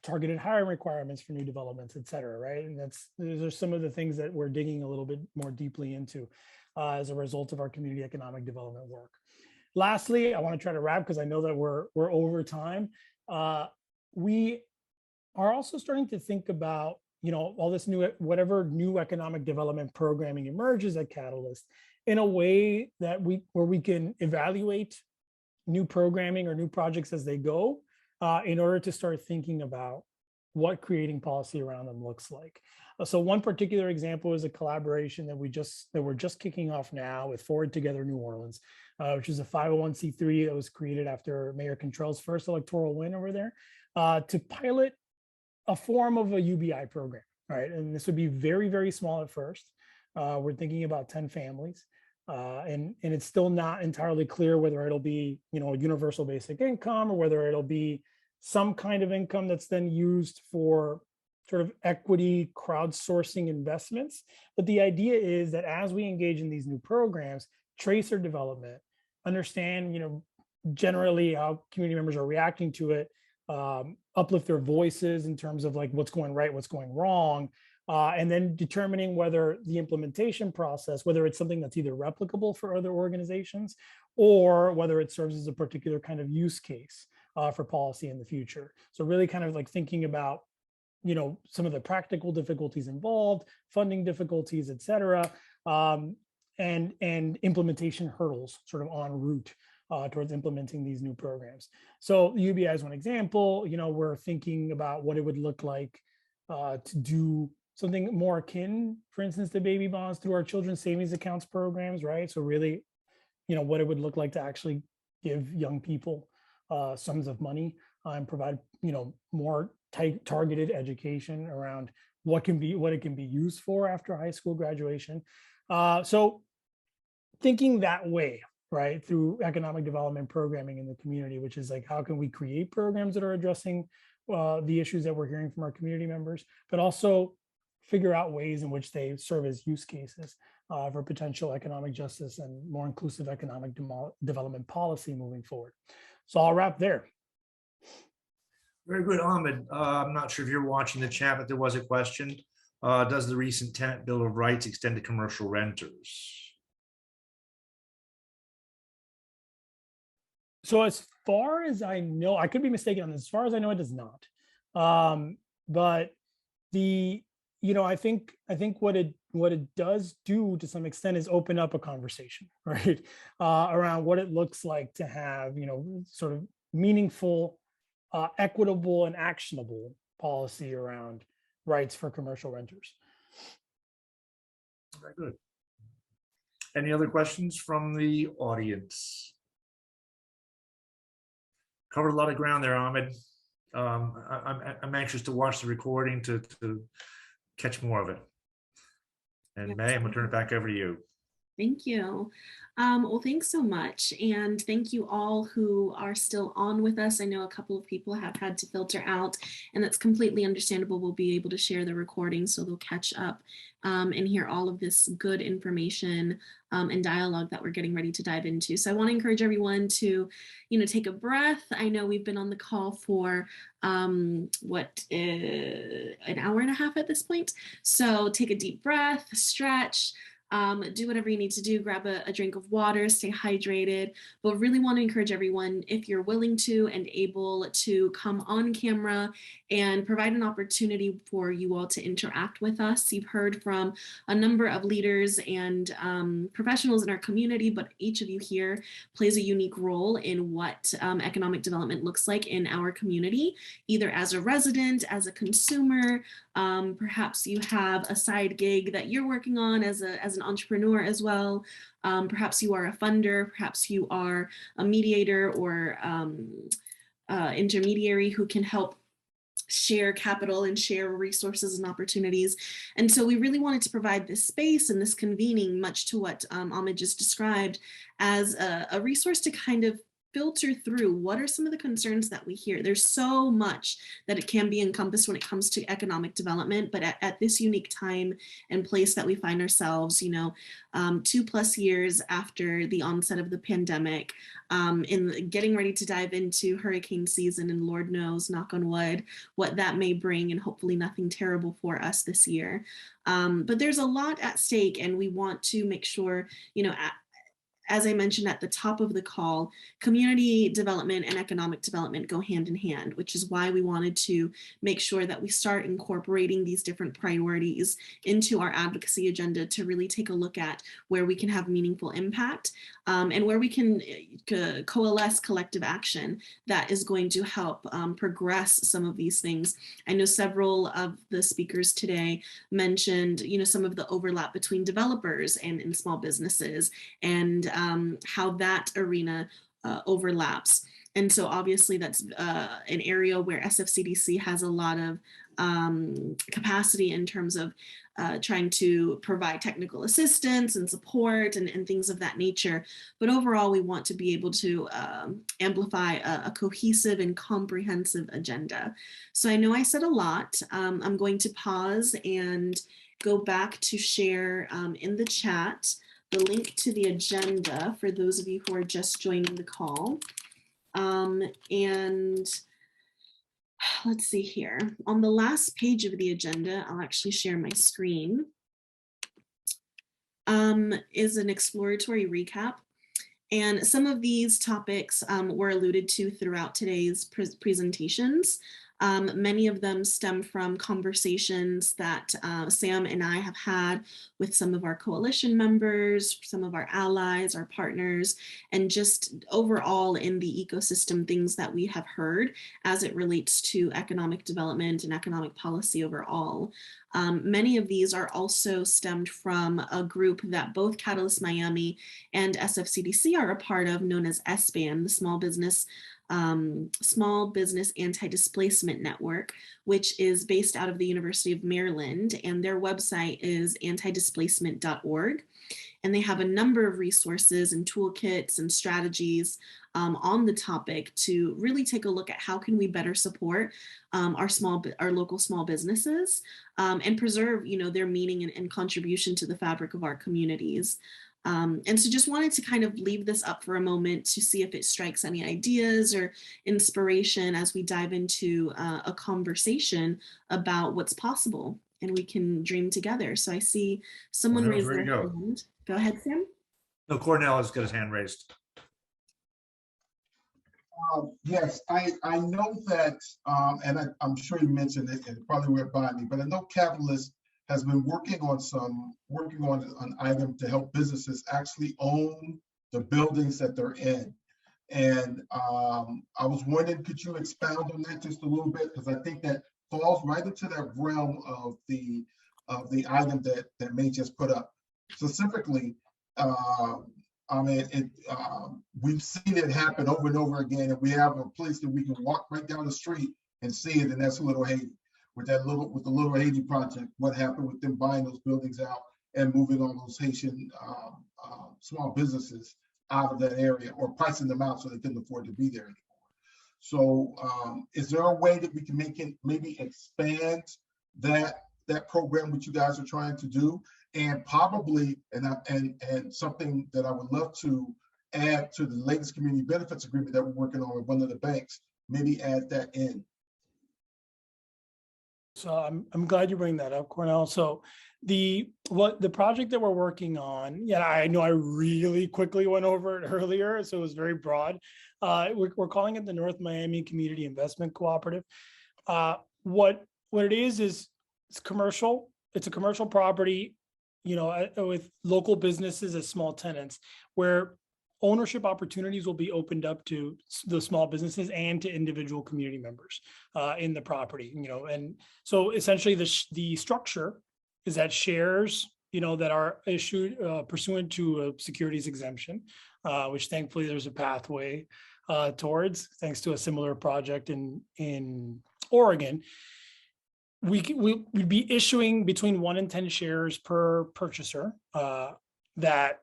Speaker 6: targeted hiring requirements for new developments, et cetera, right? And those are some of the things that we're digging a little bit more deeply into as a result of our community economic development work. Lastly, I want to try to wrap because I know that we're over time. We are also starting to think about, all this whatever new economic development programming emerges at Catalyst in a way that where we can evaluate new programming or new projects as they go in order to start thinking about what creating policy around them looks like. So one particular example is a collaboration that we're just kicking off now with Forward Together New Orleans, which is a 501c3 that was created after Mayor Cantrell's first electoral win over there, to pilot a form of a UBI program, right? And this would be very, very small at first. We're thinking about 10 families, and it's still not entirely clear whether it'll be, universal basic income or whether it'll be some kind of income that's then used for sort of equity crowdsourcing investments. But the idea is that as we engage in these new programs, trace their development, understand, generally how community members are reacting to it, uplift their voices in terms of like what's going right, what's going wrong, and then determining whether the implementation process, whether it's something that's either replicable for other organizations or whether it serves as a particular kind of use case for policy in the future. So really kind of like thinking about, some of the practical difficulties involved, funding difficulties, et cetera, and implementation hurdles sort of en route towards implementing these new programs. So UBI is one example. We're thinking about what it would look like to do something more akin, for instance, to baby bonds through our children's savings accounts programs, right? So really, what it would look like to actually give young people sums of money and provide, more targeted education around what it can be used for after high school graduation. So thinking that way, right, through economic development programming in the community, which is like, how can we create programs that are addressing the issues that we're hearing from our community members, but also figure out ways in which they serve as use cases for potential economic justice and more inclusive economic development policy moving forward. So I'll wrap there.
Speaker 2: Very good, Ahmed. I'm not sure if you're watching the chat, but there was a question. Does the recent Tenant Bill of Rights extend to commercial renters?
Speaker 6: So as far as I know, I could be mistaken on this. As far as I know, it does not. But I think what it does do to some extent is open up a conversation, right, around what it looks like to have, sort of meaningful, equitable, and actionable policy around rights for commercial renters.
Speaker 2: Very good. Any other questions from the audience? Covered a lot of ground there, Ahmed. I'm anxious to watch the recording to catch more of it. And May, I'm gonna turn it back over to you.
Speaker 1: Thank you. Well, thanks so much. And thank you all who are still on with us. I know a couple of people have had to filter out, and that's completely understandable. We'll be able to share the recording so they'll catch up and hear all of this good information and dialogue that we're getting ready to dive into. So I want to encourage everyone to, take a breath. I know we've been on the call for an hour and a half at this point. So take a deep breath, stretch, do whatever you need to do, grab a drink of water, stay hydrated, but really want to encourage everyone, if you're willing to and able to, come on camera and provide an opportunity for you all to interact with us. You've heard from a number of leaders and professionals in our community, but each of you here plays a unique role in what economic development looks like in our community, either as a resident, as a consumer, perhaps you have a side gig that you're working on as an entrepreneur as well. Perhaps you are a funder, perhaps you are a mediator or intermediary who can help share capital and share resources and opportunities. And so we really wanted to provide this space and this convening, much to what Ahmed just described, as a resource to kind of filter through what are some of the concerns that we hear. There's so much that it can be encompassed when it comes to economic development, but at this unique time and place that we find ourselves, 2+ years after the onset of the pandemic, in getting ready to dive into hurricane season, and Lord knows, knock on wood, what that may bring, and hopefully nothing terrible for us this year. But there's a lot at stake, and we want to make sure, as I mentioned at the top of the call, community development and economic development go hand in hand, which is why we wanted to make sure that we start incorporating these different priorities into our advocacy agenda to really take a look at where we can have meaningful impact and where we can coalesce collective action that is going to help progress some of these things. I know several of the speakers today mentioned, some of the overlap between developers and small businesses, and how that arena overlaps. And so obviously that's an area where SFCDC has a lot of capacity in terms of trying to provide technical assistance and support and things of that nature. But overall, we want to be able to amplify a cohesive and comprehensive agenda. So I know I said a lot. I'm going to pause and go back to share in the chat the link to the agenda for those of you who are just joining the call. And let's see here. On the last page of the agenda, I'll actually share my screen, is an exploratory recap. And some of these topics were alluded to throughout today's presentations. Many of them stem from conversations that Sam and I have had with some of our coalition members, some of our allies, our partners, and just overall in the ecosystem, things that we have heard as it relates to economic development and economic policy overall. Many of these are also stemmed from a group that both Catalyst Miami and SFCDC are a part of, known as SBAN, the Small Business Small Business Anti-Displacement Network, which is based out of the University of Maryland, and their website is antidisplacement.org. And they have a number of resources and toolkits and strategies on the topic to really take a look at how can we better support our local small businesses and preserve, their meaning and contribution to the fabric of our communities. And so just wanted to kind of leave this up for a moment to see if it strikes any ideas or inspiration as we dive into a conversation about what's possible and we can dream together. So I see someone raise their hand. Go ahead, Sam.
Speaker 2: No, Cornell has got his hand raised.
Speaker 4: Yes, I know that, and I'm sure you mentioned it, and it probably went by me, but I know Catalyst has been working on an item to help businesses actually own the buildings that they're in. And I was wondering, could you expound on that just a little bit? Because I think that falls right into that realm of the item that May just put up. Specifically, we've seen it happen over and over again, and we have a place that we can walk right down the street and see it, and that's Little Haiti. With the Little Haiti project, what happened with them buying those buildings out and moving all those Haitian small businesses out of that area, or pricing them out so they couldn't afford to be there anymore. So is there a way that we can maybe expand that program which you guys are trying to do? And probably, and something that I would love to add to the latest community benefits agreement that we're working on with one of the banks, maybe add that in.
Speaker 6: So I'm glad you bring that up, Cornell. So the project that we're working on, yeah, I know I really quickly went over it earlier, so it was very broad. We're calling it the North Miami Community Investment Cooperative. What it is it's commercial. It's a commercial property, with local businesses as small tenants, where ownership opportunities will be opened up to the small businesses and to individual community members in the property, and so essentially the structure is that shares, that are issued pursuant to a securities exemption, which thankfully there's a pathway towards, thanks to a similar project in Oregon. We'd be issuing between 1 and 10 shares per purchaser that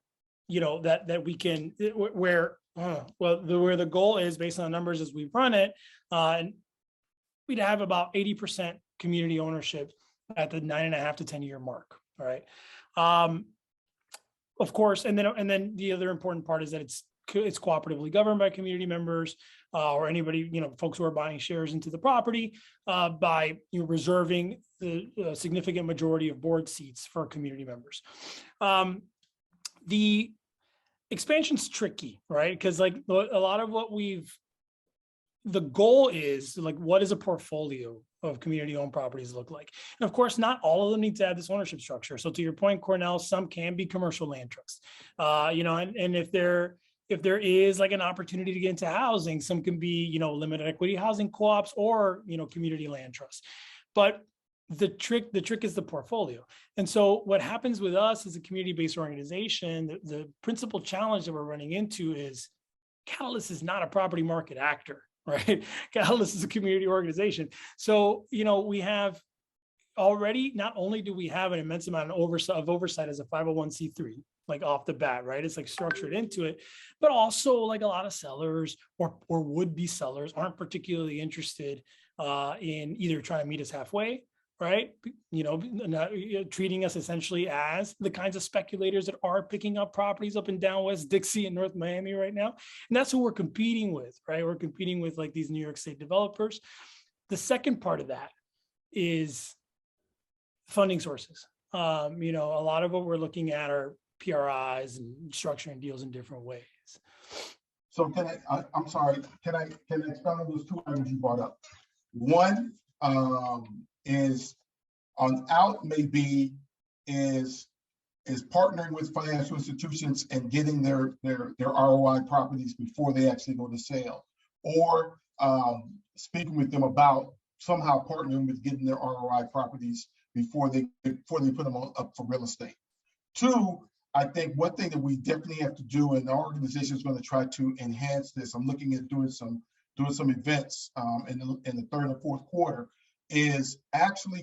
Speaker 6: we can, where the goal is, based on the numbers as we run it, and we'd have about 80% community ownership at the 9.5 to 10 year mark. All right. Of course, and then the other important part is that it's cooperatively governed by community members or anybody, folks who are buying shares into the property by reserving the significant majority of board seats for community members. The expansion's tricky, right? Because like a lot of what the goal is like, what does a portfolio of community owned properties look like? And of course, not all of them need to have this ownership structure. So to your point, Cornell, some can be commercial land trusts, and if there is like an opportunity to get into housing, some can be, limited equity housing co-ops or, community land trusts. But the trick is the portfolio. And so what happens with us as a community-based organization, the principal challenge that we're running into is Catalyst is not a property market actor, right? Catalyst is a community organization. So, we have already, not only do we have an immense amount of oversight as a 501c3, like off the bat, right? It's like structured into it, but also like a lot of sellers or would-be sellers aren't particularly interested in either trying to meet us halfway, right? Treating us essentially as the kinds of speculators that are picking up properties up and down West Dixie and North Miami right now. And that's who we're competing with, right? We're competing with like these New York State developers. The second part of that is funding sources. A lot of what we're looking at are PRIs and structuring deals in different ways.
Speaker 4: So I'm sorry, can I expand on those two items you brought up? One is on out maybe is partnering with financial institutions and getting their ROI properties before they actually go to sale, or speaking with them about somehow partnering with getting their ROI properties before they put them up for real estate. Two, I think one thing that we definitely have to do, and our organization is going to try to enhance this. I'm looking at doing some doing some events in the third and fourth quarter, is actually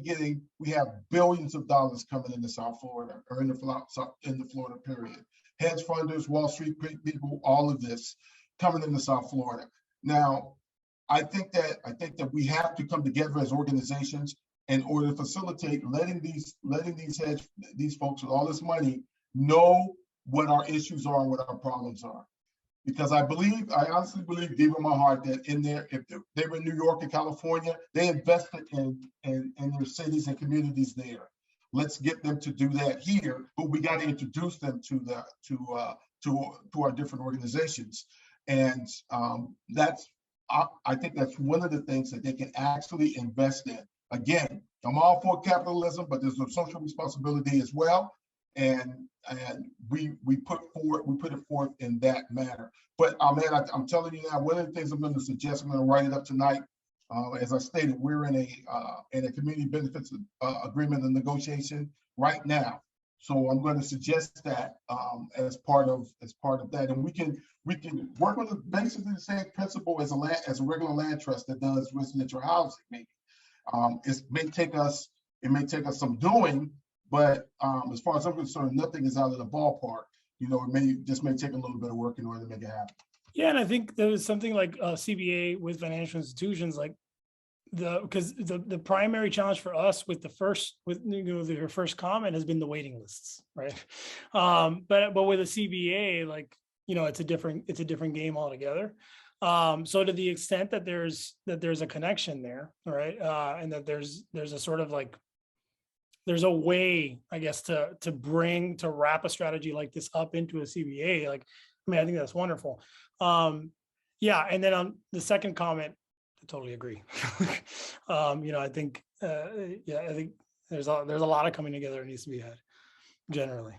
Speaker 4: we have billions of dollars coming into South Florida, or in the Florida period. Hedge funders, Wall Street people, all of this coming into South Florida. Now, I think that we have to come together as organizations in order to facilitate letting these folks with all this money know what our issues are and what our problems are. Because I honestly believe, deep in my heart, that if they were in New York and California, they invested in their cities and communities there. Let's get them to do that here, but we got to introduce them to our different organizations, and I think that's one of the things that they can actually invest in. Again, I'm all for capitalism, but there's a social responsibility as well. And we put it forth in that manner. But man, I'm telling you now, one of the things I'm going to suggest, I'm going to write it up tonight. As I stated, we're in a community benefits agreement and negotiation right now. So I'm going to suggest that as part of that, and we can work on basically the same principle as a regular land trust that does residential housing. Maybe it may take us some doing. But as far as I'm concerned, nothing is out of the ballpark. You know, it may take a little bit of work in order to make it happen.
Speaker 6: Yeah, and I think there was something like CBA with financial institutions, like because the primary challenge for us with your first comment has been the waiting lists, right? But with a CBA, like, you know, it's a different game altogether. So to the extent that there's a connection there, right, and that there's a sort of like, there's a way, I guess, to wrap a strategy like this up into a CBA. Like, I mean, I think that's wonderful. Yeah, and then on the second comment, I totally agree. You know, I think, I think there's a lot of coming together that needs to be had, generally.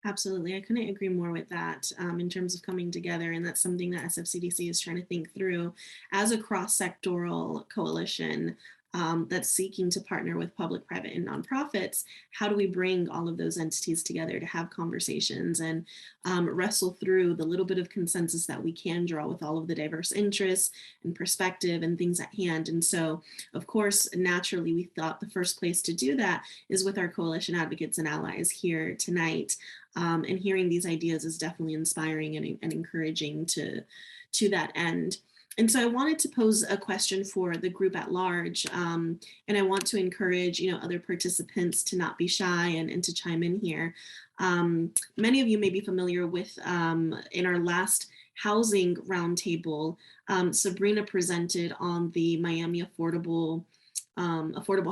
Speaker 1: Absolutely. I couldn't agree more with that in terms of coming together. And that's something that SFCDC is trying to think through as a cross-sectoral coalition that's seeking to partner with public, private, and nonprofits. How do we bring all of those entities together to have conversations and wrestle through the little bit of consensus that we can draw with all of the diverse interests and perspective and things at hand? And so, of course, naturally, we thought the first place to do that is with our coalition advocates and allies here tonight. And hearing these ideas is definitely inspiring and encouraging to that end. And so I wanted to pose a question for the group at large, and I want to encourage, you know, other participants to not be shy and to chime in here. Many of you may be familiar with, in our last housing roundtable, Sabrina presented on the Miami affordable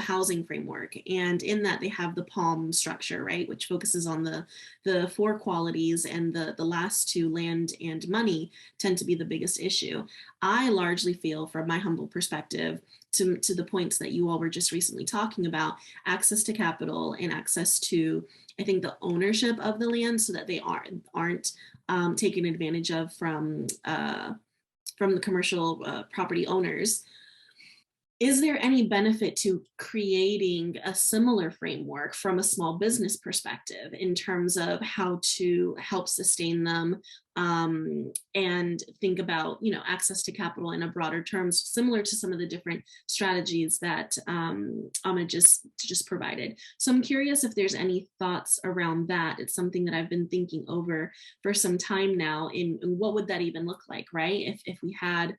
Speaker 1: housing framework. And in that they have the PALM structure, right, which focuses on the four qualities, and the last two, land and money, tend to be the biggest issue. I largely feel, from my humble perspective, to the points that you all were just recently talking about, access to capital and access to, I think, the ownership of the land, so that they aren't taken advantage of from the commercial property owners. Is there any benefit to creating a similar framework from a small business perspective in terms of how to help sustain them and think about, you know, access to capital in a broader terms, similar to some of the different strategies that Ahmed just provided? So I'm curious if there's any thoughts around that. It's something that I've been thinking over for some time now. In what would that even look like, right? If we had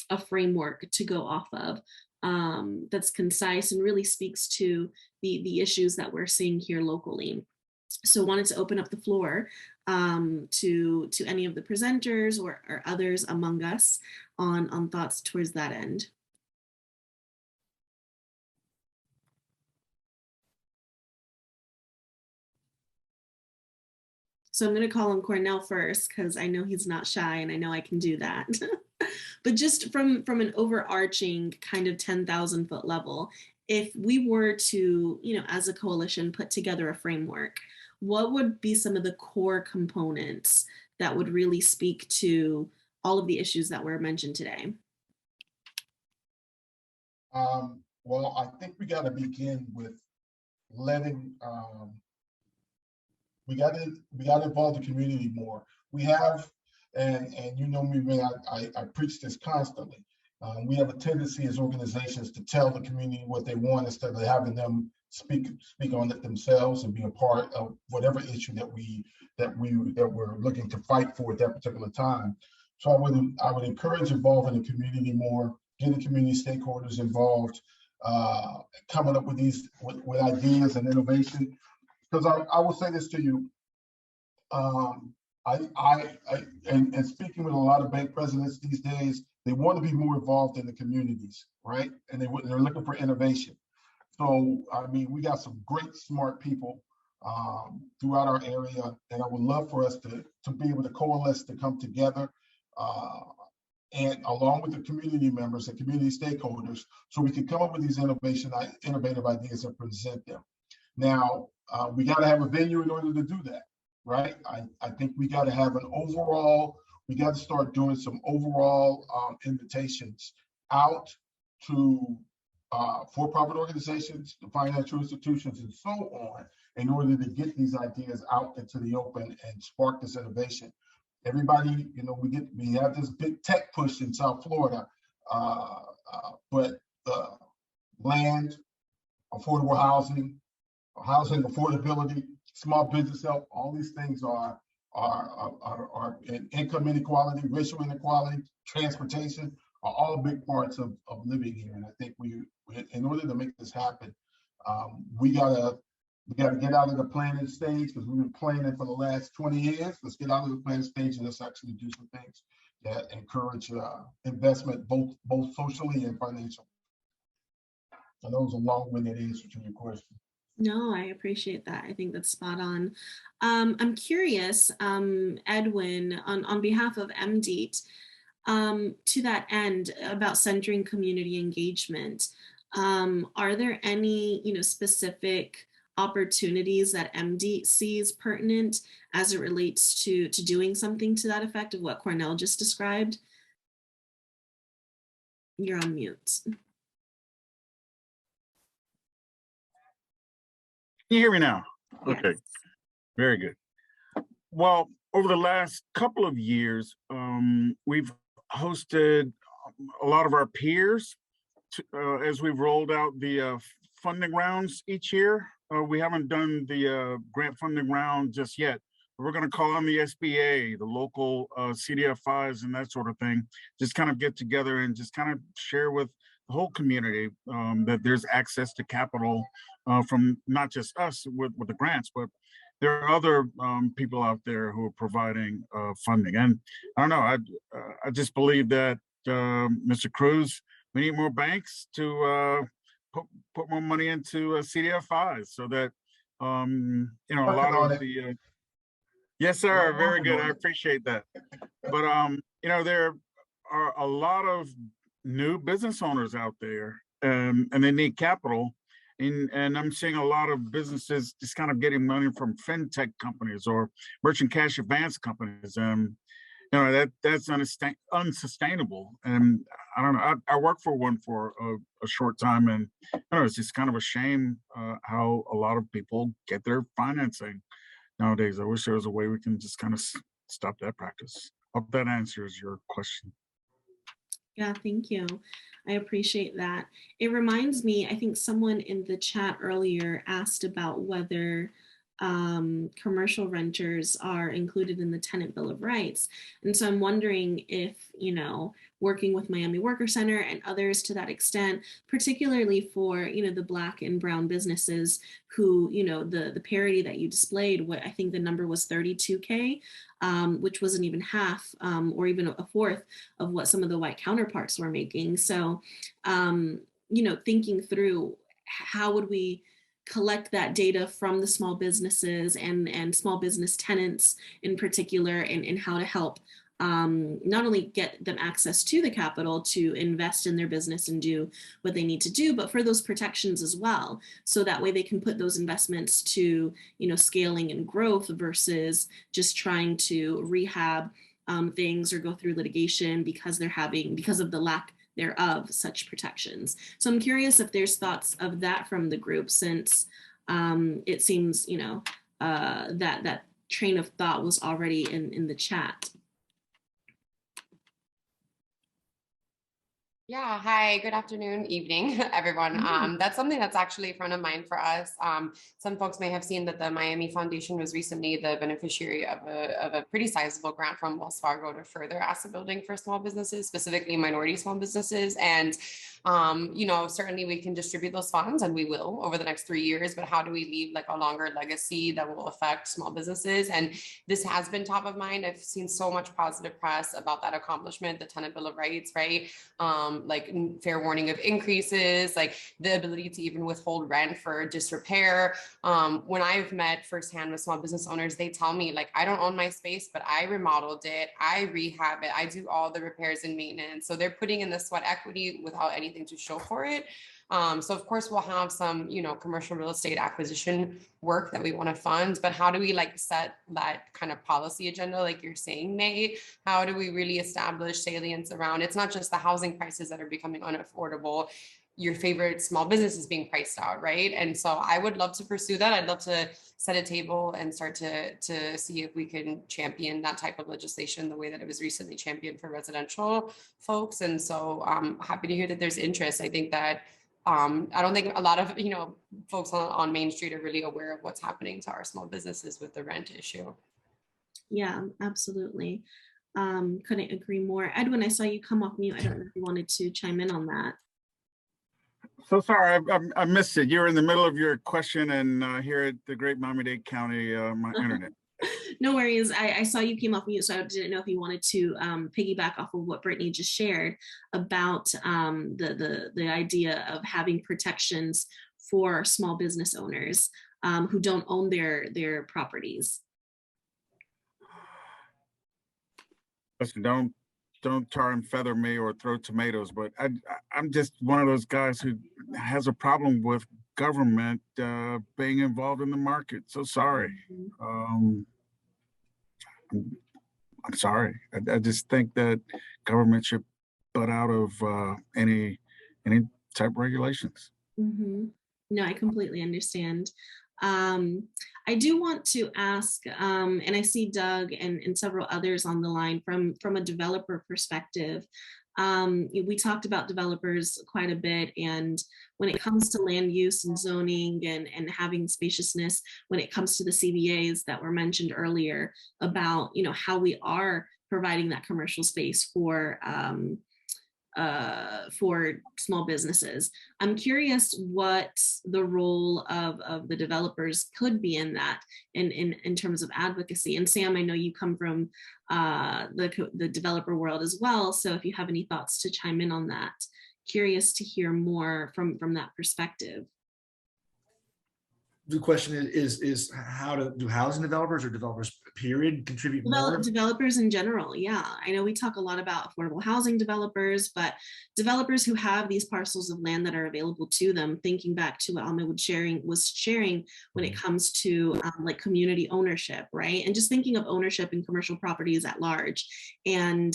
Speaker 1: a framework to go off of that's concise and really speaks to the issues that we're seeing here locally. So wanted to open up the floor to any of the presenters or others among us on thoughts towards that end. So I'm going to call on Cornell first, because I know he's not shy and I know I can do that. But just from an overarching kind of 10,000 foot level, if we were to, you know, as a coalition, put together a framework, what would be some of the core components that would really speak to all of the issues that were mentioned today?
Speaker 4: Well, I think we got to begin with letting, we got to involve the community more. We have, And you know me, man, I preach this constantly. We have a tendency as organizations to tell the community what they want instead of having them speak on it themselves and be a part of whatever issue that we're looking to fight for at that particular time. So I would encourage involving the community more, getting community stakeholders involved, coming up with with ideas and innovation. Because I will say this to you, and speaking with a lot of bank presidents these days, they want to be more involved in the communities, right? And they're looking for innovation. So, I mean, we got some great, smart people throughout our area, and I would love for us to be able to coalesce, to come together, and along with the community members and community stakeholders, so we can come up with these innovative ideas and present them. Now, we got to have a venue in order to do that, right? I think we got to have we got to start doing some overall invitations out to for-profit organizations, the financial institutions, and so on, in order to get these ideas out into the open and spark this innovation. Everybody, you know, we have this big tech push in South Florida, but land, affordable housing affordability, small business help, all these things are income inequality, racial inequality, transportation, are all big parts of living here. And I think we in order to make this happen, we gotta get out of the planning stage, because we've been planning for the last 20 years. Let's get out of the planning stage and let's actually do some things that encourage investment, both socially and financially. So that was a long-winded answer to your question.
Speaker 1: No, I appreciate that. I think that's spot on. I'm curious, Edwin, on behalf of MDEAT, to that end, about centering community engagement. Are there any, specific opportunities that MDEAT sees pertinent as it relates to doing something to that effect of what Cornell just described? You're on mute.
Speaker 5: Can you hear me now?
Speaker 1: Yes.
Speaker 5: Okay, very good. Well, over the last couple of years, we've hosted a lot of our peers as we've rolled out the funding rounds each year. We haven't done the grant funding round just yet. We're going to call on the SBA, the local CDFIs and that sort of thing, just kind of get together and just kind of share with the whole community that there's access to capital from not just us with the grants, but there are other people out there who are providing funding. And I don't know, I just believe that, Mr. Cruz, we need more banks to put more money into CDFIs so that, a lot of the, yes, sir, very good, I appreciate that. But, there are a lot of new business owners out there and they need capital. And I'm seeing a lot of businesses just kind of getting money from fintech companies or merchant cash advance companies. That's unsustainable. And I don't know, I worked for one for a short time, and it's just kind of a shame how a lot of people get their financing nowadays. I wish there was a way we can just kind of stop that practice. Hope that answers your question.
Speaker 1: Yeah, thank you. I appreciate that. It reminds me, I think someone in the chat earlier asked about whether commercial renters are included in the tenant bill of rights. And so I'm wondering if, working with Miami Worker Center and others to that extent, particularly for, the Black and brown businesses who, the parity that you displayed, what I think the number was 32K, which wasn't even half or even a fourth of what some of the white counterparts were making. So, thinking through how would we collect that data from the small businesses and small business tenants in particular, and how to help not only get them access to the capital to invest in their business and do what they need to do, but for those protections as well. So that way they can put those investments to, scaling and growth versus just trying to rehab things or go through litigation because of the lack thereof such protections. So I'm curious if there's thoughts of that from the group, since it seems, that train of thought was already in the chat.
Speaker 7: Yeah, hi, good afternoon, evening, everyone. That's something that's actually front of mind for us. Some folks may have seen that the Miami Foundation was recently the beneficiary of a pretty sizable grant from Wells Fargo to further asset building for small businesses, specifically minority small businesses. And certainly we can distribute those funds, and we will over the next 3 years, but how do we leave like a longer legacy that will affect small businesses? And this has been top of mind. I've seen so much positive press about that accomplishment, the Tenant Bill of Rights, right? Like fair warning of increases, like the ability to even withhold rent for disrepair. When I've met firsthand with small business owners, they tell me like, I don't own my space, but I remodeled it, I rehab it, I do all the repairs and maintenance. So they're putting in the sweat equity without anything to show for it. So of course we'll have some, commercial real estate acquisition work that we want to fund, but how do we like set that kind of policy agenda, like you're saying, May? How do we really establish salience around, it's not just the housing prices that are becoming unaffordable, your favorite small business is being priced out, right? And so I would love to pursue that. I'd love to set a table and start to see if we can champion that type of legislation the way that it was recently championed for residential folks. And so I'm happy to hear that there's interest. I think that I don't think a lot of folks on Main Street are really aware of what's happening to our small businesses with the rent issue.
Speaker 1: Yeah, absolutely. Couldn't agree more. Edwin, I saw you come off mute. I don't know if you wanted to chime in on that.
Speaker 5: So sorry, I missed it. You're in the middle of your question, and here at the great Miami-Dade County, my internet.
Speaker 1: No worries. I saw you came off mute, so I didn't know if you wanted to piggyback off of what Brittany just shared about the idea of having protections for small business owners who don't own their properties.
Speaker 5: Listen, don't tar and feather me or throw tomatoes, but I'm just one of those guys who has a problem with government being involved in the market. So sorry. I'm sorry. I just think that government should butt out of any type of regulations.
Speaker 1: No, I completely understand. I do want to ask, and I see Doug and several others on the line from a developer perspective. We talked about developers quite a bit, and when it comes to land use and zoning and having spaciousness, when it comes to the CBAs that were mentioned earlier about how we are providing that commercial space for small businesses. I'm curious what the role of the developers could be in that, in terms of advocacy. And Sam, I know you come from the developer world as well, so if you have any thoughts to chime in on that, curious to hear more from that perspective.
Speaker 2: The question is how do housing developers or developers period contribute more?
Speaker 1: Developers in general, yeah. I know we talk a lot about affordable housing developers, but developers who have these parcels of land that are available to them, thinking back to what Alma was sharing when it comes to like community ownership, right? And just thinking of ownership in commercial properties at large, and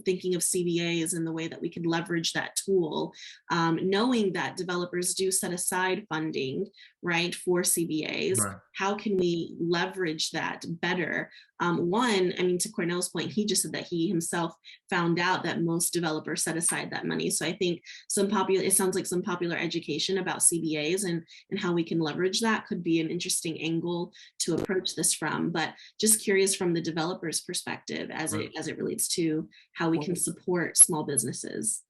Speaker 1: thinking of CBAs and the way that we could leverage that tool, knowing that developers do set aside funding, right, for CBAs. Right. How can we leverage that better? One, I mean, to Cornell's point, he just said that he himself found out that most developers set aside that money. So I think it sounds like some popular education about CBAs and how we can leverage that could be an interesting angle to approach this from. But just curious from the developer's perspective as it relates to how we can support small businesses.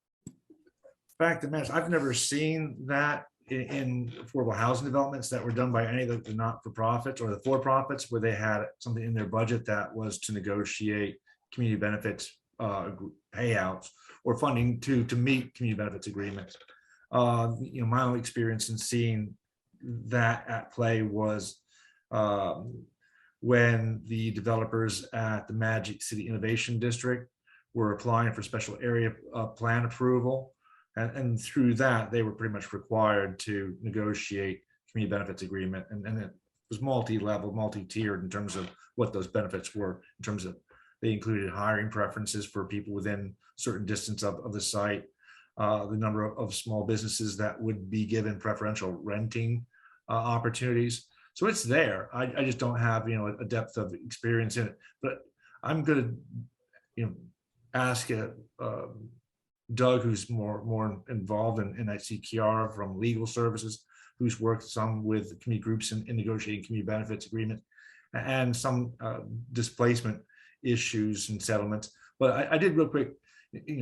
Speaker 2: Fact of the matter, I've never seen that in affordable housing developments that were done by any of the not-for-profits or the for-profits, where they had something in their budget that was to negotiate community benefits payouts or funding to meet community benefits agreements. My own experience in seeing that at play was when the developers at the Magic City Innovation District were applying for special area plan approval. And through that, they were pretty much required to negotiate community benefits agreement. And it was multi-level, multi-tiered in terms of what those benefits were, in terms of they included hiring preferences for people within certain distance of the site, the number of small businesses that would be given preferential renting opportunities. So it's there. I just don't have, a depth of experience in it. But I'm going to, ask Doug, who's more involved, and I see Kiara from legal services, who's worked some with community groups in negotiating community benefits agreements, and some displacement issues and settlements. But I did real quick,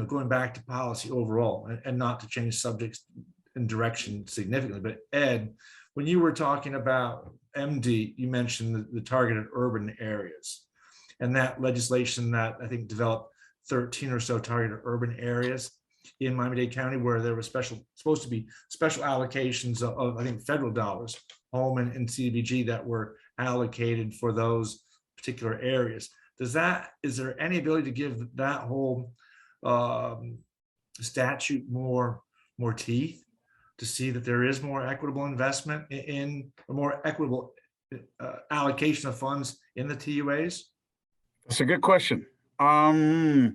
Speaker 2: going back to policy overall, and not to change subjects and direction significantly, but Ed, when you were talking about MD, you mentioned the targeted urban areas, and that legislation that I think developed 13 or so targeted urban areas in Miami-Dade County, where there was supposed to be special allocations of I think federal dollars, home and CDBG, that were allocated for those particular areas. Is there any ability to give that whole statute more teeth, to see that there is more equitable investment in a more equitable allocation of funds in the TUAs?
Speaker 5: That's a good question. The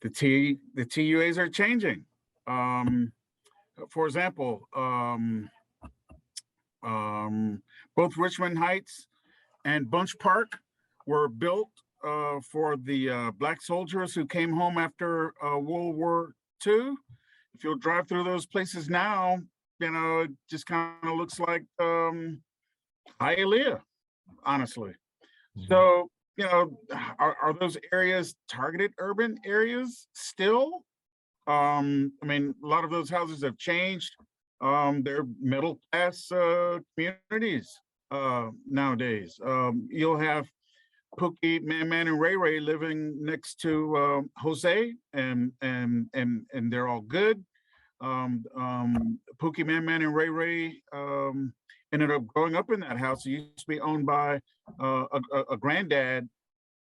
Speaker 5: TUAs are changing. For example, both Richmond Heights and Bunch Park were built for the Black soldiers who came home after World War II. If you'll drive through those places now, it just kind of looks like Hialeah, honestly. So, are those areas targeted urban areas still? I mean, a lot of those houses have changed. They're middle class communities nowadays. You'll have Pookie, Man, and Ray living next to Jose, and they're all good. Pookie, Man, and Ray ended up growing up in that house. It used to be owned by a granddad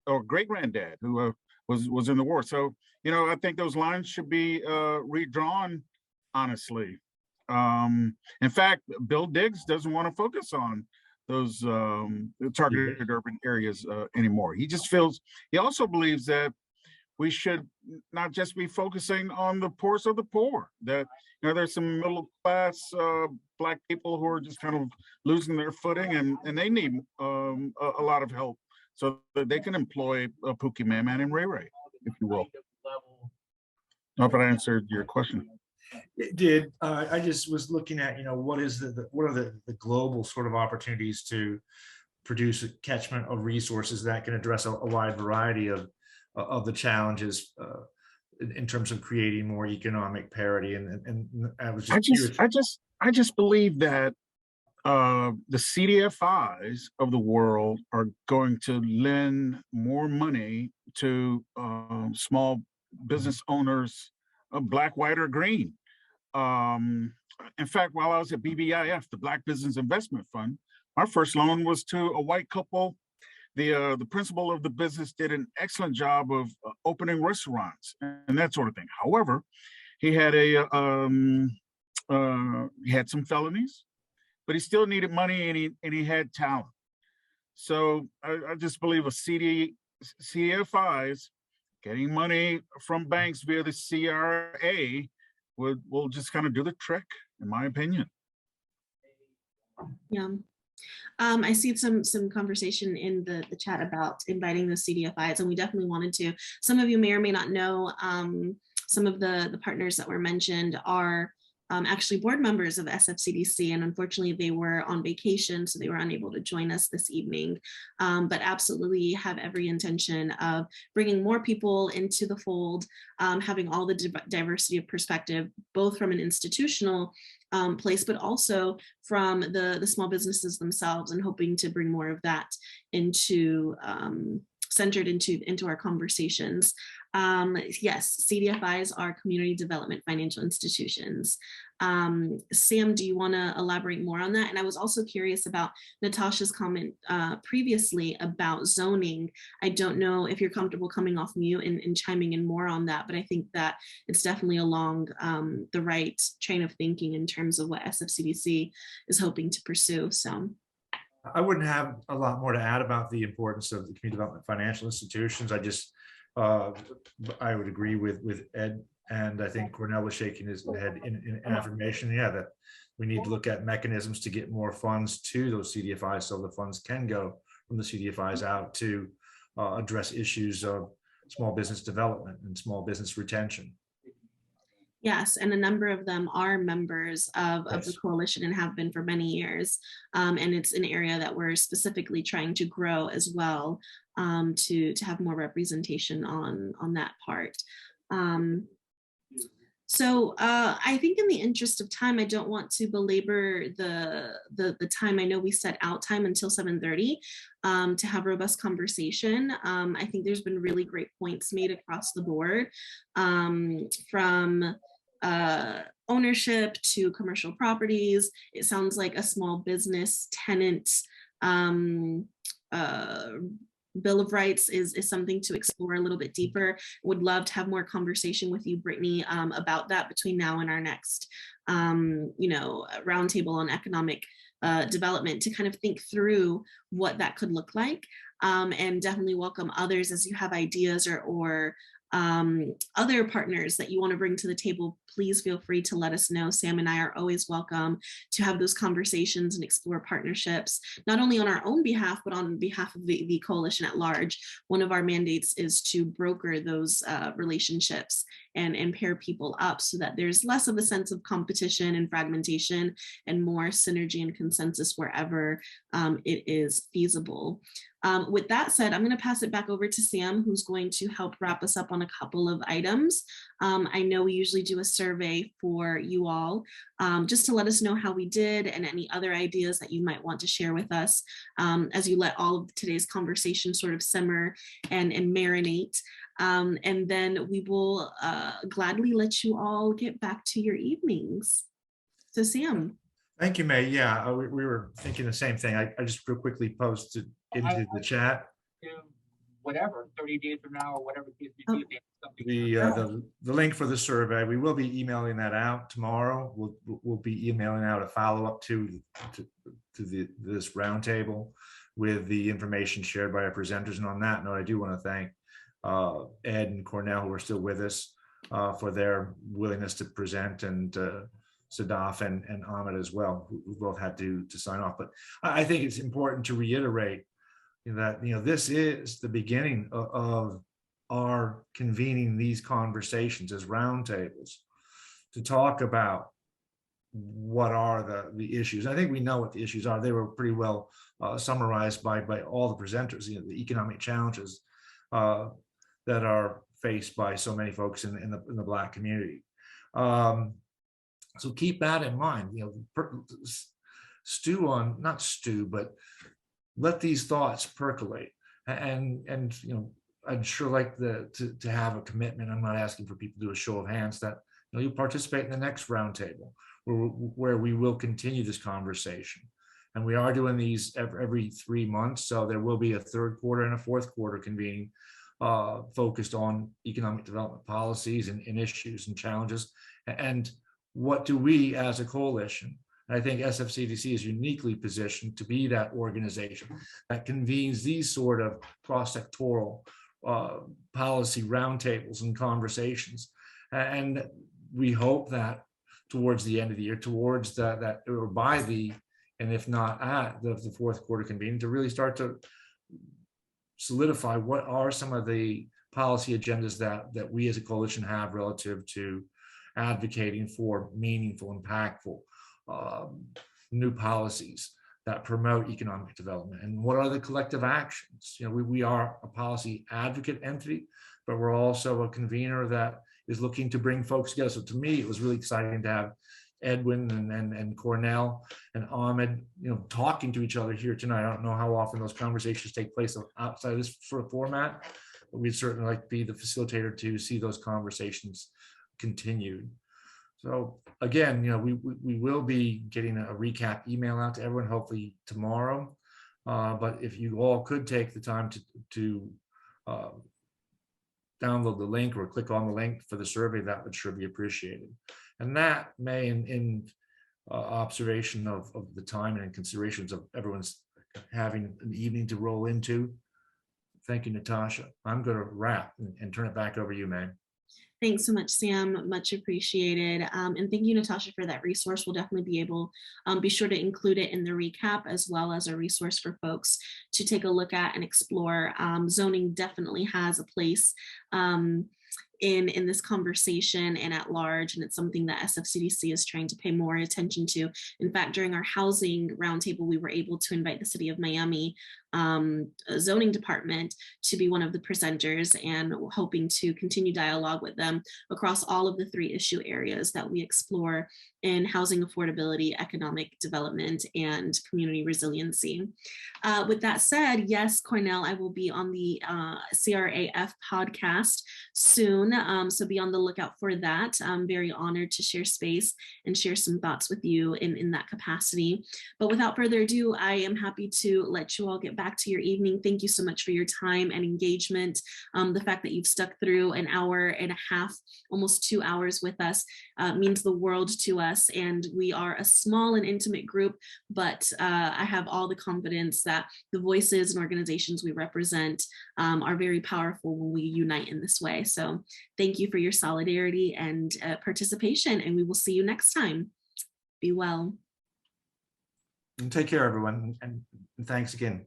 Speaker 5: or great granddad who was in the war. So, I think those lines should be redrawn, honestly. In fact, Bill Diggs doesn't want to focus on those targeted urban areas anymore. He also believes that we should not just be focusing on the poorest of the poor, that there's some middle class Black people who are just kind of losing their footing, and they need a lot of help so that they can employ Pookie, Man, and Ray, if you will. I hope I answered your question.
Speaker 2: It did. I just was looking at, what are the global sort of opportunities to produce a catchment of resources that can address a wide variety of the challenges in terms of creating more economic parity. And
Speaker 5: I just believe that the CDFIs of the world are going to lend more money to small business owners, Black, white, or green. In fact, while I was at BBIF, the Black Business Investment Fund, our first loan was to a white couple. The principal of the business did an excellent job of opening restaurants and that sort of thing. However, he had he had some felonies, but he still needed money, and he had talent. So I just believe CDFIs getting money from banks via the CRA will just kind of do the trick, in my opinion.
Speaker 1: Yeah. I see some conversation in the chat about inviting the CDFIs, and we definitely wanted to. Some of you may or may not know, some of the partners that were mentioned are actually board members of SFCDC, and unfortunately they were on vacation, so they were unable to join us this evening, but absolutely have every intention of bringing more people into the fold, having all the diversity of perspective, both from an institutional place, but also from the small businesses themselves, and hoping to bring more of that into centered into our conversations. Yes, CDFIs are community development financial institutions. Sam, do you want to elaborate more on that? And I was also curious about Natasha's comment previously about zoning. I don't know if you're comfortable coming off mute and chiming in more on that, but I think that it's definitely along the right train of thinking in terms of what SFCDC is hoping to pursue. So
Speaker 2: I wouldn't have a lot more to add about the importance of the community development financial institutions. I would agree with Ed, and I think Cornell was shaking his head in affirmation. Yeah, that we need to look at mechanisms to get more funds to those CDFIs, so the funds can go from the CDFIs out to address issues of small business development and small business retention.
Speaker 1: Yes, and a number of them are members of the
Speaker 2: Yes.
Speaker 1: coalition and have been for many years. And it's an area that we're specifically trying to grow as well, to have more representation on that part. So I think in the interest of time, I don't want to belabor the time. I know we set out time until 7:30 to have robust conversation. I think there's been really great points made across the board, from ownership to commercial properties. It sounds like a small business tenant Bill of Rights is something to explore a little bit deeper. Would love to have more conversation with you, Brittany, about that between now and our next, roundtable on economic development, to kind of think through what that could look like, and definitely welcome others as you have ideas or other partners that you want to bring to the table. Please feel free to let us know. Sam and I are always welcome to have those conversations and explore partnerships, not only on our own behalf, but on behalf of the coalition at large. One of our mandates is to broker those relationships and pair people up so that there's less of a sense of competition and fragmentation and more synergy and consensus wherever it is feasible. With that said, I'm going to pass it back over to Sam, who's going to help wrap us up on a couple of items. I know we usually do a survey for you all, just to let us know how we did and any other ideas that you might want to share with us as you let all of today's conversation sort of simmer and marinate. And then we will gladly let you all get back to your evenings. So Sam.
Speaker 2: Thank you, May. Yeah, we were thinking the same thing. I just real quickly posted into the chat
Speaker 8: whatever, 30 days from now or whatever the case may be.
Speaker 2: The link for the survey. We will be emailing that out tomorrow. We'll be emailing out a follow-up to this roundtable with the information shared by our presenters. And on that note, I do want to thank Ed and Cornell, who are still with us, for their willingness to present, and Sadaf and Ahmed as well, who both had to sign off. But I think it's important to reiterate that this is the beginning of our convening these conversations as roundtables to talk about what are the issues. I think we know what the issues are. They were pretty well summarized by all the presenters. The economic challenges that are faced by so many folks in the Black community. So keep that in mind. Not stew, but let these thoughts percolate. And I'd sure like to have a commitment. I'm not asking for people to do a show of hands that you participate in the next roundtable where we will continue this conversation. And we are doing these every 3 months. So there will be a third quarter and a fourth quarter convening focused on economic development policies and issues and challenges. And what do we as a coalition? I think SFCDC is uniquely positioned to be that organization that convenes these sort of cross-sectoral policy roundtables and conversations. And we hope that towards the end of the year, towards that or by and if not at the fourth quarter convening, to really start to solidify what are some of the policy agendas that we as a coalition have relative to advocating for meaningful, impactful new policies that promote economic development, and what are the collective actions. We are a policy advocate entity, but we're also a convener that is looking to bring folks together. So to me, it was really exciting to have Edwin and Cornell and Ahmed, talking to each other here tonight. I don't know how often those conversations take place outside of this sort of format, but we'd certainly like to be the facilitator to see those conversations continued. So again, we will be getting a recap email out to everyone, hopefully tomorrow. But if you all could take the time to download the link or click on the link for the survey, that would sure be appreciated. And that may, in observation of the time and considerations of everyone's having an evening to roll into. Thank you, Natasha. I'm going to wrap and turn it back over to you, May.
Speaker 1: Thanks so much, Sam. Much appreciated. And thank you, Natasha, for that resource. We'll definitely be sure to include it in the recap, as well as a resource for folks to take a look at and explore. Zoning definitely has a place in this conversation and at large, and it's something that SFCDC is trying to pay more attention to. In fact, during our housing roundtable, we were able to invite the City of Miami zoning department to be one of the presenters, and hoping to continue dialogue with them across all of the 3 issue areas that we explore in housing affordability, economic development, and community resiliency. With that said, yes, Cornell, I will be on the CRAF podcast soon, so be on the lookout for that. I'm very honored to share space and share some thoughts with you in that capacity. But without further ado, I am happy to let you all get back to your evening. Thank you so much for your time and engagement. The fact that you've stuck through an hour and a half, almost 2 hours with us means the world to us. And we are a small and intimate group, but I have all the confidence that the voices and organizations we represent are very powerful when we unite in this way. So thank you for your solidarity and participation, and we will see you next time. Be well.
Speaker 2: And take care, everyone. And thanks again.